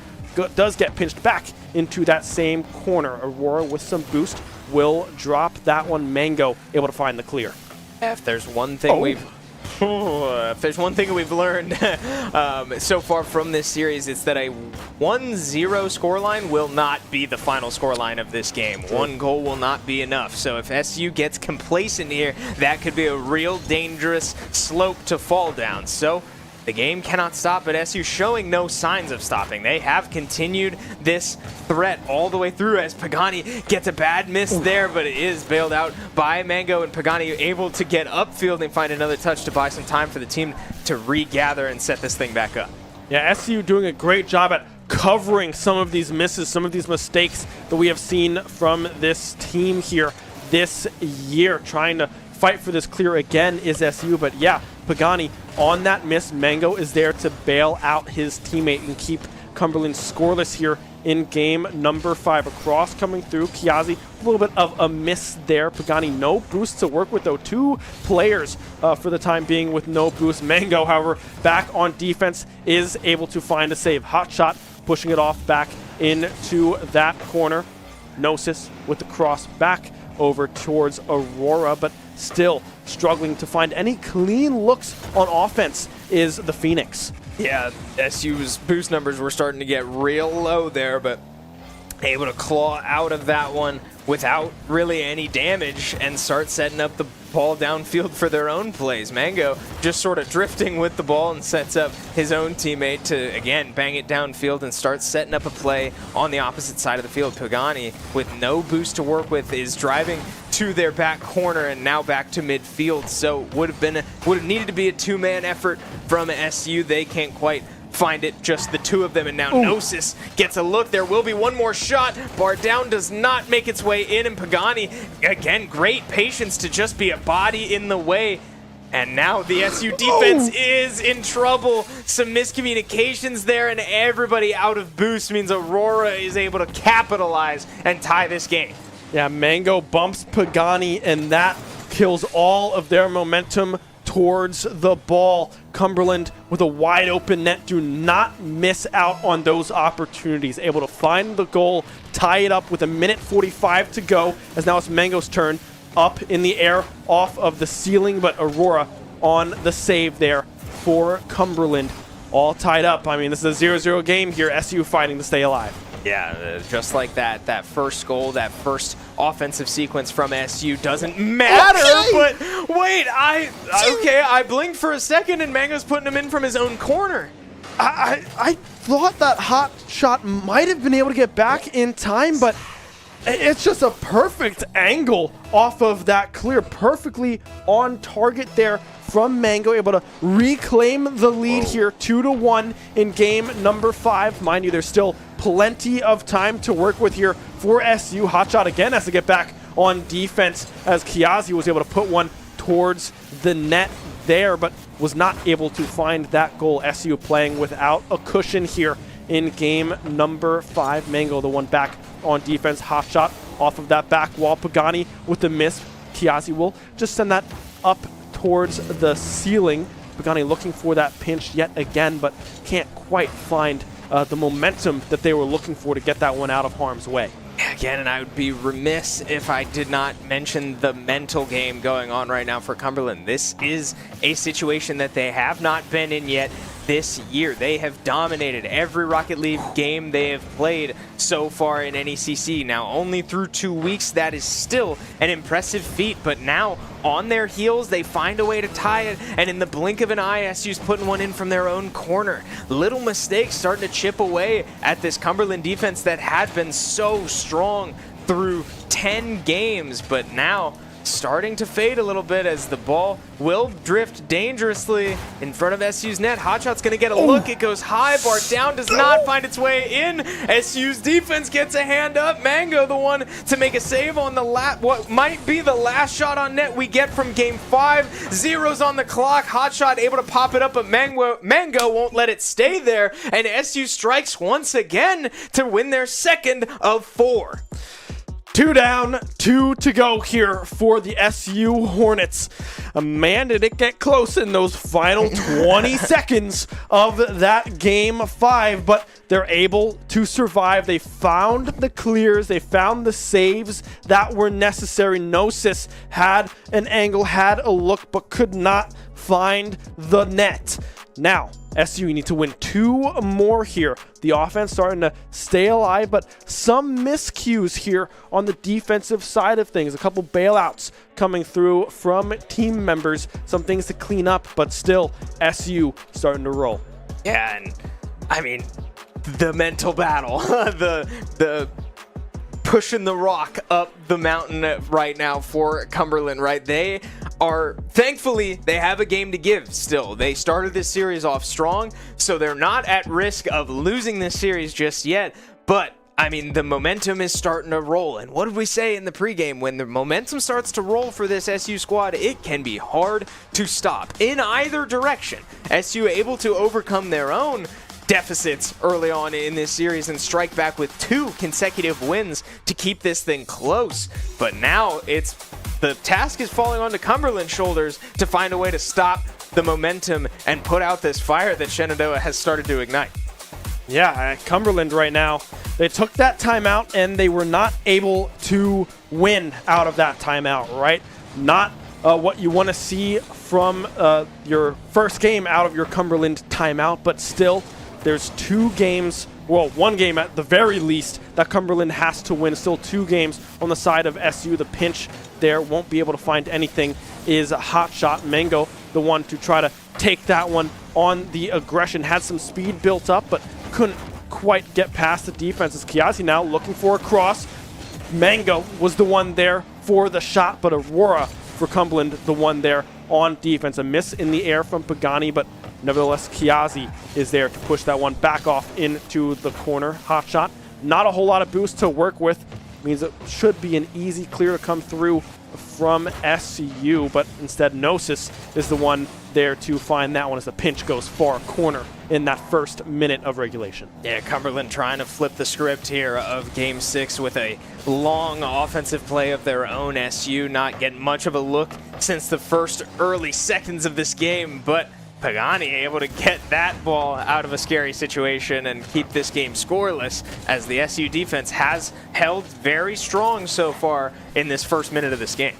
does get pinched back into that same corner. Aurora with some boost will drop that one. Mango able to find the clear. If there's one thing if there's one thing we've learned so far from this series, it's that a 1-0 scoreline will not be the final scoreline of this game. One goal will not be enough. So if SU gets complacent here, that could be a real dangerous slope to fall down. So the game cannot stop, but SU showing no signs of stopping. They have continued this threat all the way through as Pagani gets a bad miss there, but it is bailed out by Mango, and Pagani able to get upfield and find another touch to buy some time for the team to regather and set this thing back up. Yeah, SU doing a great job at covering some of these misses, some of these mistakes that we have seen from this team here this year. Trying to fight for this clear again is SU, but yeah, Pagani on that miss. Mango is there to bail out his teammate and keep Cumberland scoreless here in game number 5. A cross coming through. Kiazi, a little bit of a miss there. Pagani, no boost to work with, though. 2 players for the time being with no boost. Mango, however, back on defense, is able to find a save. Hot shot, pushing it off back into that corner. Gnosis with the cross back over towards Aurora, but still struggling to find any clean looks on offense is the Phoenix. Yeah, SU's boost numbers were starting to get real low there, but able to claw out of that one without really any damage and start setting up the ball downfield for their own plays. Mango just sort of drifting with the ball and sets up his own teammate to, again, bang it downfield and start setting up a play on the opposite side of the field. Pagani, with no boost to work with, is driving to their back corner and now back to midfield. So would have needed to be a two-man effort from SU. They can't quite find it, just the two of them, and now NECC gets a look. There will be one more shot. Bar down does not make its way in, and Pagani, again, great patience to just be a body in the way. And now the SU defense is in trouble. Some miscommunications there, and everybody out of boost means Aurora is able to capitalize and tie this game. Yeah, Mango bumps Pagani, and that kills all of their momentum towards the ball. Cumberland with a wide open net. Do not miss out on those opportunities. Able to find the goal, tie it up with 1:45 to go, as now it's Mango's turn. Up in the air, off of the ceiling, but Aurora on the save there for Cumberland. All tied up. I mean, this is a 0-0 game here. SU fighting to stay alive. Yeah, just like that first goal, that first offensive sequence from SU doesn't matter, but wait, I blinked for a second and Mango's putting him in from his own corner. I thought that hot shot might have been able to get back in time, but it's just a perfect angle off of that clear, perfectly on target there from Mango, able to reclaim the lead here, 2-1 in game number 5. Mind you, there's still plenty of time to work with here for SU. Hotshot again has to get back on defense, as Kiazi was able to put one towards the net there, but was not able to find that goal. SU playing without a cushion here in game number 5. Mango, the one back on defense. Hotshot off of that back wall. Pagani with the miss. Kiazi will just send that up towards the ceiling. Pagani looking for that pinch yet again, but can't quite find the momentum that they were looking for to get that one out of harm's way. Again, and I would be remiss if I did not mention the mental game going on right now for Cumberland. This is a situation that they have not been in yet this year. They have dominated every Rocket League game they have played so far in NECC. Now, only through 2 weeks, that is still an impressive feat, but now on their heels, they find a way to tie it, and in the blink of an eye, SU's putting one in from their own corner. Little mistakes starting to chip away at this Cumberland defense that had been so strong through 10 games, but now starting to fade a little bit as the ball will drift dangerously in front of SU's net. Hotshot's going to get a look. It goes high. Bar down does not find its way in. SU's defense gets a hand up. Mango, the one to make a save on the what might be the last shot on net we get from game 5. Zeros on the clock. Hotshot able to pop it up, but Mango won't let it stay there, and SU strikes once again to win their second of 4. 2 down, 2 to go here for the SU Hornets. Man, did it get close in those final 20 seconds of that game 5, but they're able to survive. They found the clears, they found the saves that were necessary. NECC had an angle, had a look, but could not find the net. Now, SU, you need to win 2 more here. The offense starting to stay alive, but some miscues here on the defensive side of things. A couple bailouts coming through from team members. Some things to clean up, but still, SU starting to roll. Yeah, and I mean, the mental battle, the pushing the rock up the mountain right now for Cumberland, right? They are, thankfully, they have a game to give still. They started this series off strong, so they're not at risk of losing this series just yet, but I mean, the momentum is starting to roll. And what did we say in the pregame? When the momentum starts to roll for this SU squad, it can be hard to stop in either direction. SU able to overcome their own deficits early on in this series and strike back with 2 consecutive wins to keep this thing close. But now the task is falling onto Cumberland's shoulders to find a way to stop the momentum and put out this fire that Shenandoah has started to ignite. Yeah, Cumberland right now, they took that timeout and they were not able to win out of that timeout, right? Not what you want to see from your first game out of your Cumberland timeout, but still, there's 2 games, well, 1 game at the very least that Cumberland has to win. Still 2 games on the side of SU. The pinch there won't be able to find anything is Hot Shot. Mango, the one to try to take that one on the aggression. Had some speed built up, but couldn't quite get past the defense. As Kiazi now looking for a cross. Mango was the one there for the shot, but Aurora for Cumberland, the one there on defense. A miss in the air from Pagani, but nevertheless, Kiazi is there to push that one back off into the corner. Hot Shot, not a whole lot of boost to work with. Means it should be an easy clear to come through from SCU, but instead Gnosis is the one there to find that one as the pinch goes far corner in that first minute of regulation. Yeah, Cumberland trying to flip the script here of Game 6 with a long offensive play of their own. SU not getting much of a look since the first early seconds of this game, but Pagani able to get that ball out of a scary situation and keep this game scoreless, as the SU defense has held very strong so far in this first minute of this game.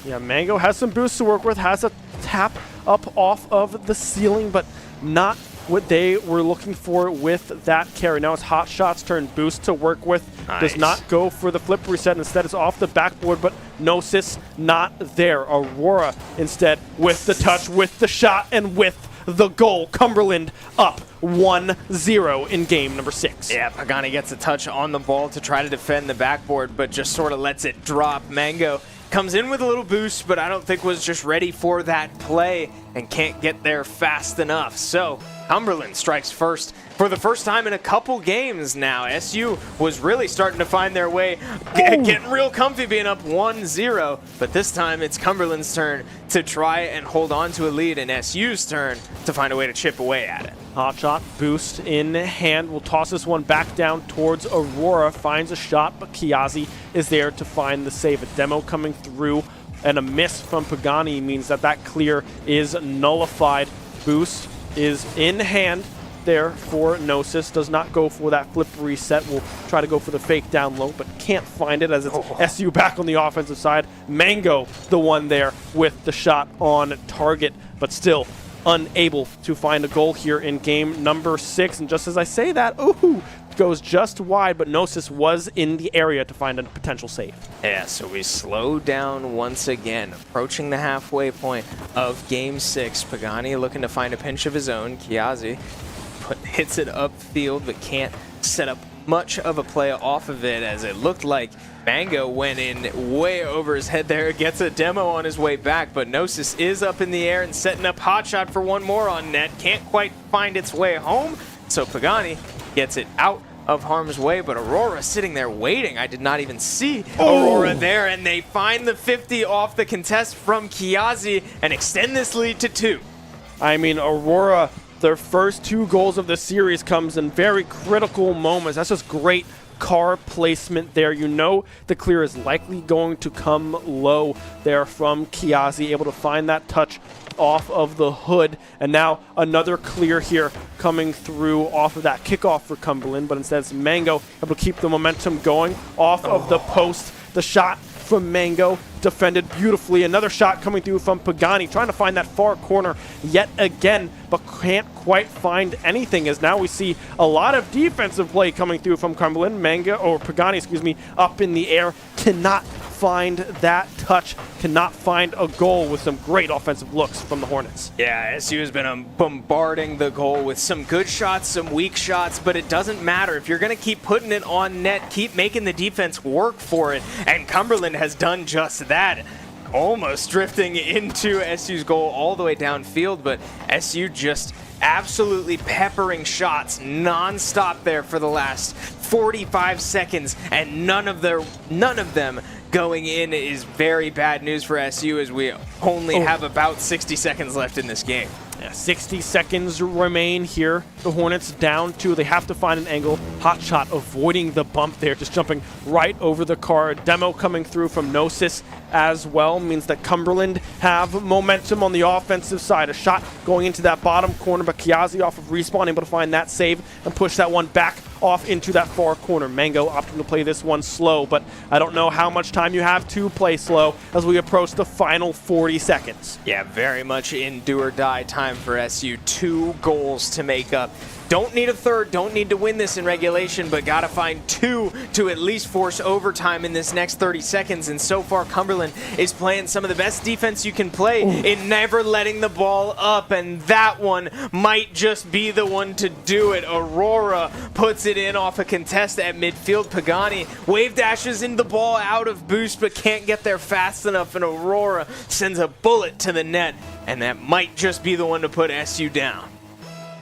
Yeah, Mango has some boosts to work with, has a tap up off of the ceiling, but not what they were looking for with that carry. Now it's Hot Shot's turn. Boost to work with. Nice. Does not go for the flip reset. Instead, it's off the backboard, but Gnosis not there. Aurora instead with the touch, with the shot, and with the goal. Cumberland up 1-0 in game number 6. Yeah, Pagani gets a touch on the ball to try to defend the backboard, but just sort of lets it drop. Mango comes in with a little boost, but I don't think was just ready for that play and can't get there fast enough. So Cumberland strikes first for the first time in a couple games now. SU was really starting to find their way, getting real comfy being up 1-0, but this time it's Cumberland's turn to try and hold on to a lead, and SU's turn to find a way to chip away at it. Hot Shot, boost in hand, will toss this one back down towards Aurora, finds a shot, but Kiazi is there to find the save. A demo coming through, and a miss from Pagani means that that clear is nullified. Boost is in hand there for Gnosis. Does not go for that flip reset. Will try to go for the fake down low, but can't find it as it's SU back on the offensive side. Mango, the one there with the shot on target, but still unable to find a goal here in game number 6. And just as I say that, ooh, goes just wide, but Gnosis was in the area to find a potential save. Yeah, so we slow down once again, approaching the halfway point of game 6. Pagani looking to find a pinch of his own. Kiazi hits it upfield, but can't set up much of a play off of it, as it looked like Mango went in way over his head there, gets a demo on his way back, but Gnosis is up in the air and setting up Hot Shot for one more on net. Can't quite find its way home, so Pagani gets it out of harm's way, but Aurora sitting there waiting. I did not even see Aurora there, and they find the 50 off the contest from Kiazi and extend this lead to 2. I mean, Aurora, their first 2 goals of the series comes in very critical moments. That's just great car placement there. You know the clear is likely going to come low there from Kiazi, able to find that touch off of the hood, and now another clear here coming through off of that kickoff for Cumberland, but instead it's Mango able to keep the momentum going off of the post. The shot from Mango defended beautifully. Another shot coming through from Pagani, trying to find that far corner yet again, but can't quite find anything, as now we see a lot of defensive play coming through from Cumberland. Pagani, excuse me, up in the air, cannot find that touch, cannot find a goal, with some great offensive looks from the Hornets. Yeah, SU has been bombarding the goal with some good shots, some weak shots, but it doesn't matter. If you're going to keep putting it on net, keep making the defense work for it, and Cumberland has done just that. Almost drifting into SU's goal all the way downfield, but SU just absolutely peppering shots non-stop there for the last 45 seconds, and none of them going in is very bad news for SU, as we only have about 60 seconds left in this game. Yeah, 60 seconds remain here. The Hornets down 2. They have to find an angle. Hot Shot avoiding the bump there, just jumping right over the car. Demo coming through from Gnosis as well means that Cumberland have momentum on the offensive side. A shot going into that bottom corner, but Kiazi off of respawn, able to find that save and push that one back off into that far corner. Mango opting to play this one slow, but I don't know how much time you have to play slow as we approach the final 40 seconds. Yeah, very much in do or die time for SU. 2 goals to make up Don't need a third, don't need to win this in regulation, but gotta find 2 to at least force overtime in this next 30 seconds. And so far, Cumberland is playing some of the best defense you can play in never letting the ball up, and that one might just be the one to do it. Aurora puts it in off a contest at midfield. Pagani wave dashes in the ball out of boost, but can't get there fast enough, and Aurora sends a bullet to the net, and that might just be the one to put SU down.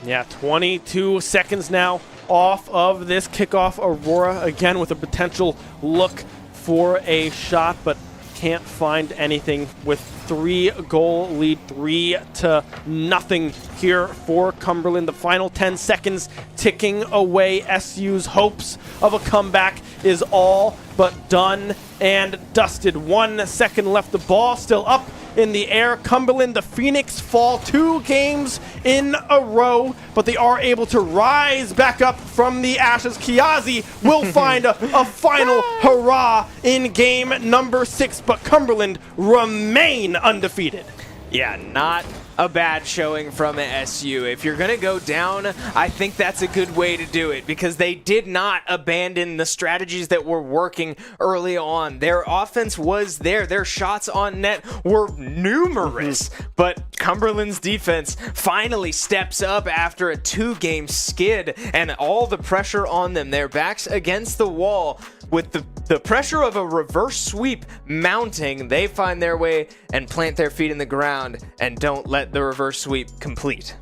Yeah, 22 seconds now off of this kickoff. Aurora again with a potential look for a shot, but can't find anything with 3-goal lead, 3-0 here for Cumberland. The final 10 seconds ticking away. SU's hopes of a comeback is all but done and dusted. 1 second left. The ball still up in the air. Cumberland, the Phoenix, fall 2 games in a row, but they are able to rise back up from the ashes. Kiazi will find a final hurrah in game number 6, but Cumberland remain undefeated. Yeah, not a bad showing from SU. If you're going to go down, I think that's a good way to do it, because they did not abandon the strategies that were working early on. Their offense was there. Their shots on net were numerous, but Cumberland's defense finally steps up after a 2-game skid and all the pressure on them. Their backs against the wall with the pressure of a reverse sweep mounting. They find their way and plant their feet in the ground and don't let the reverse sweep complete.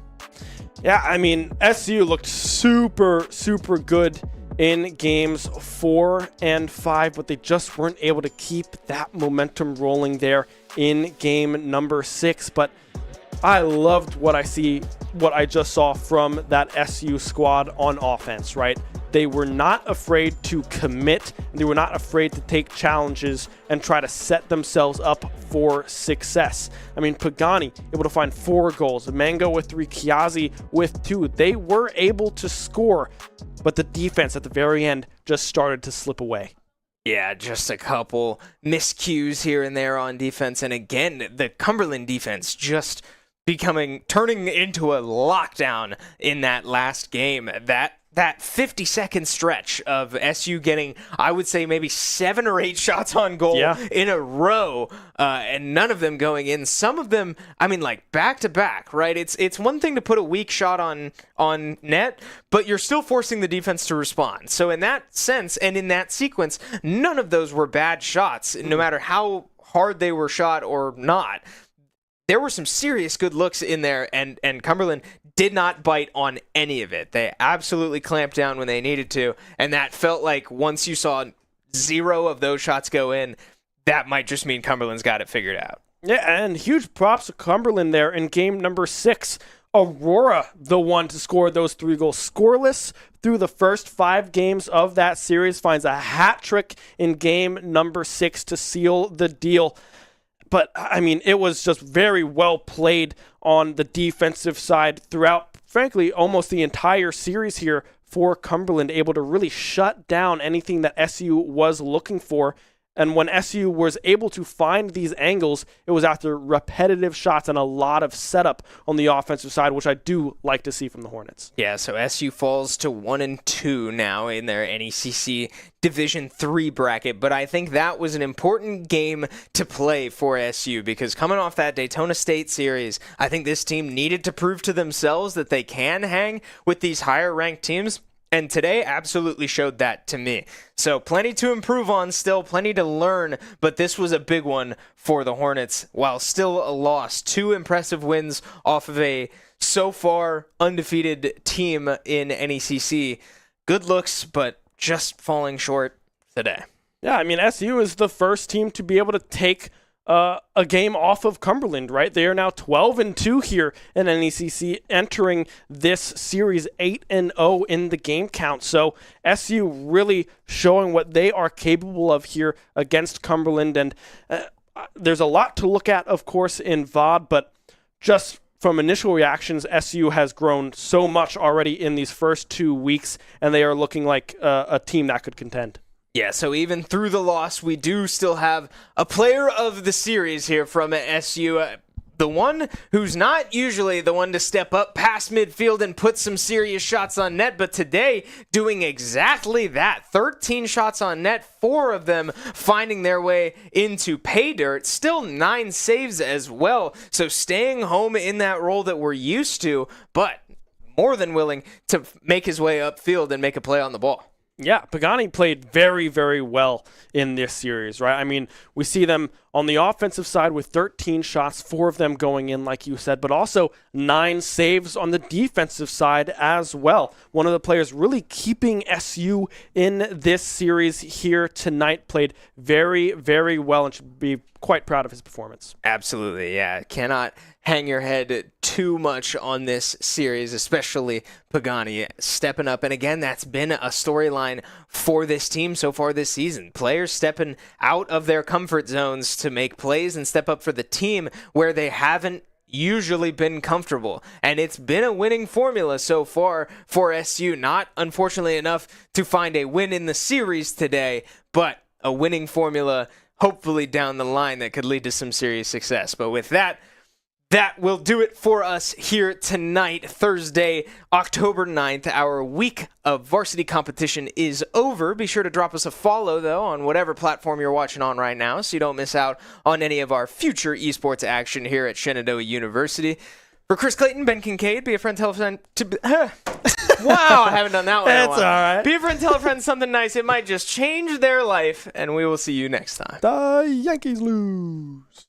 Yeah, I mean, SU looked super good in games 4 and 5, but they just weren't able to keep that momentum rolling there in game number 6. But I loved what I just saw from that SU squad on offense, right? They were not afraid to commit. They were not afraid to take challenges and try to set themselves up for success. I mean, Pagani able to find 4 goals. Mango with 3, Kiazi with 2. They were able to score, but the defense at the very end just started to slip away. Yeah, just a couple miscues here and there on defense. And again, the Cumberland defense just turning into a lockdown in that last game. That 50-second stretch of SU getting, I would say, maybe 7 or 8 shots on goal in a row, and none of them going in. Some of them, I mean, like back-to-back, right? It's one thing to put a weak shot on net, but you're still forcing the defense to respond. So in that sense, and in that sequence, none of those were bad shots, no matter how hard they were shot or not. There were some serious good looks in there, and Cumberland did not bite on any of it. They absolutely clamped down when they needed to, and that felt like once you saw 0 of those shots go in, that might just mean Cumberland's got it figured out. Yeah, and huge props to Cumberland there in game number 6. Aurora, the one to score those 3 goals. Scoreless through the first 5 games of that series, finds a hat trick in game number 6 to seal the deal. But, I mean, it was just very well played on the defensive side throughout, frankly, almost the entire series here for Cumberland, able to really shut down anything that SU was looking for. And when SU was able to find these angles, it was after repetitive shots and a lot of setup on the offensive side, which I do like to see from the Hornets. Yeah, so SU falls to 1-2 now in their NECC Division 3 bracket, but I think that was an important game to play for SU, because coming off that Daytona State series, I think this team needed to prove to themselves that they can hang with these higher-ranked teams. And today absolutely showed that to me. So plenty to improve on still, plenty to learn, but this was a big one for the Hornets. While still a loss, 2 impressive wins off of a so far undefeated team in NECC. Good looks, but just falling short today. Yeah, I mean, SU is the first team to be able to take a game off of Cumberland, right? They are now 12-2 here in NECC, entering this series 8-0 in the game count. So SU really showing what they are capable of here against Cumberland. And there's a lot to look at, of course, in VOD, but just from initial reactions, SU has grown so much already in these first 2 weeks, and they are looking like a team that could contend. Yeah, so even through the loss, we do still have a player of the series here from SU. the one who's not usually the one to step up past midfield and put some serious shots on net, but today doing exactly that. 13 shots on net, 4 of them finding their way into pay dirt. Still 9 saves as well, so staying home in that role that we're used to, but more than willing to make his way upfield and make a play on the ball. Yeah, Pagani played very, very well in this series, right? I mean, we see them on the offensive side with 13 shots, 4 of them going in, like you said, but also 9 saves on the defensive side as well. One of the players really keeping SU in this series here tonight, played very, very well and should be quite proud of his performance. Absolutely, yeah. Cannot hang your head too much on this series, especially Pagani stepping up. And again, that's been a storyline for this team so far this season. Players stepping out of their comfort zones to make plays and step up for the team where they haven't usually been comfortable. And it's been a winning formula so far for SU. Not, unfortunately, enough to find a win in the series today, but a winning formula hopefully down the line that could lead to some serious success. But with that will do it for us here tonight, Thursday, October 9th. Our week of varsity competition is over. Be sure to drop us a follow, though, on whatever platform you're watching on right now so you don't miss out on any of our future esports action here at Shenandoah University. For Chris Clayton, Ben Kincaid, be a friend, tell a friend wow, I haven't done that one. That's all right. Be a friend, tell a friend something nice. It might just change their life, and we will see you next time. The Yankees lose.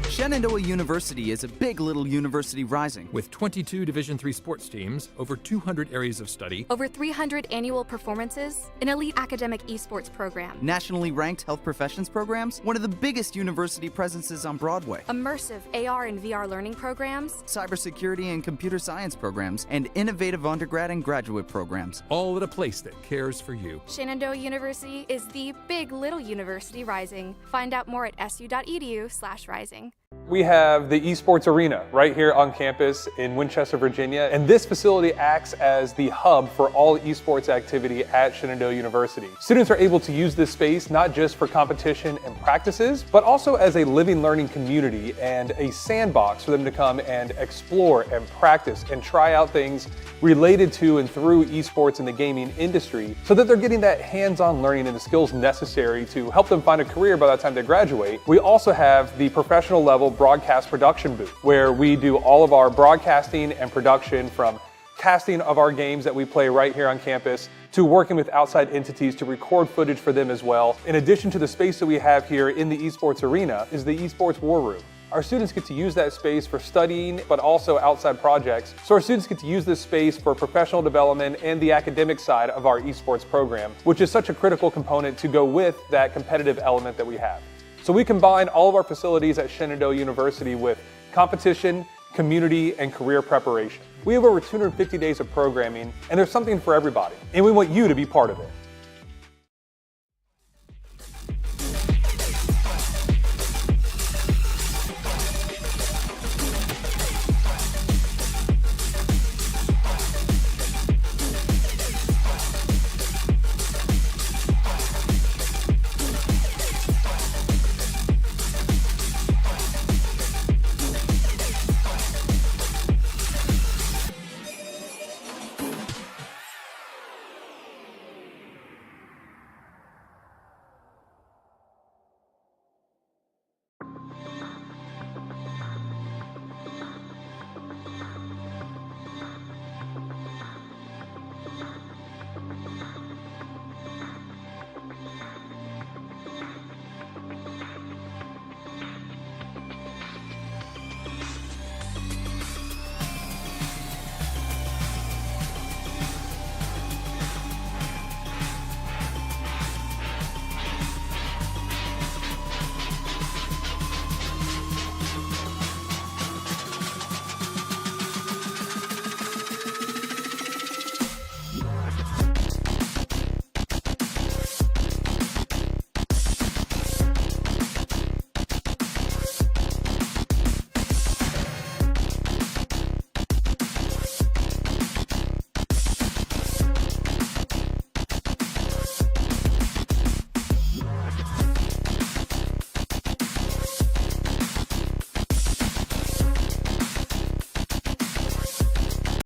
Shenandoah University is a big little university rising. With 22 Division III sports teams, over 200 areas of study, over 300 annual performances, an elite academic esports program, nationally ranked health professions programs, one of the biggest university presences on Broadway, immersive AR and VR learning programs, cybersecurity and computer science programs, and innovative undergrad and graduate programs. all at a place that cares for you. Shenandoah University is the big little university rising. Find out more at su.edu/rising. We have the Esports Arena right here on campus in Winchester, Virginia, and this facility acts as the hub for all esports activity at Shenandoah University. Students are able to use this space not just for competition and practices, but also as a living learning community and a sandbox for them to come and explore and practice and try out things related to and through esports in the gaming industry so that they're getting that hands-on learning and the skills necessary to help them find a career by the time they graduate. We also have the professional level broadcast production booth, where we do all of our broadcasting and production, from casting of our games that we play right here on campus to working with outside entities to record footage for them as well. In addition to the space that we have here in the Esports Arena is the Esports War Room. Our students get to use that space for studying, but also outside projects. So our students get to use this space for professional development and the academic side of our esports program, which is such a critical component to go with that competitive element that we have. So we combine all of our facilities at Shenandoah University with competition, community, and career preparation. We have over 250 days of programming, and there's something for everybody, and we want you to be part of it.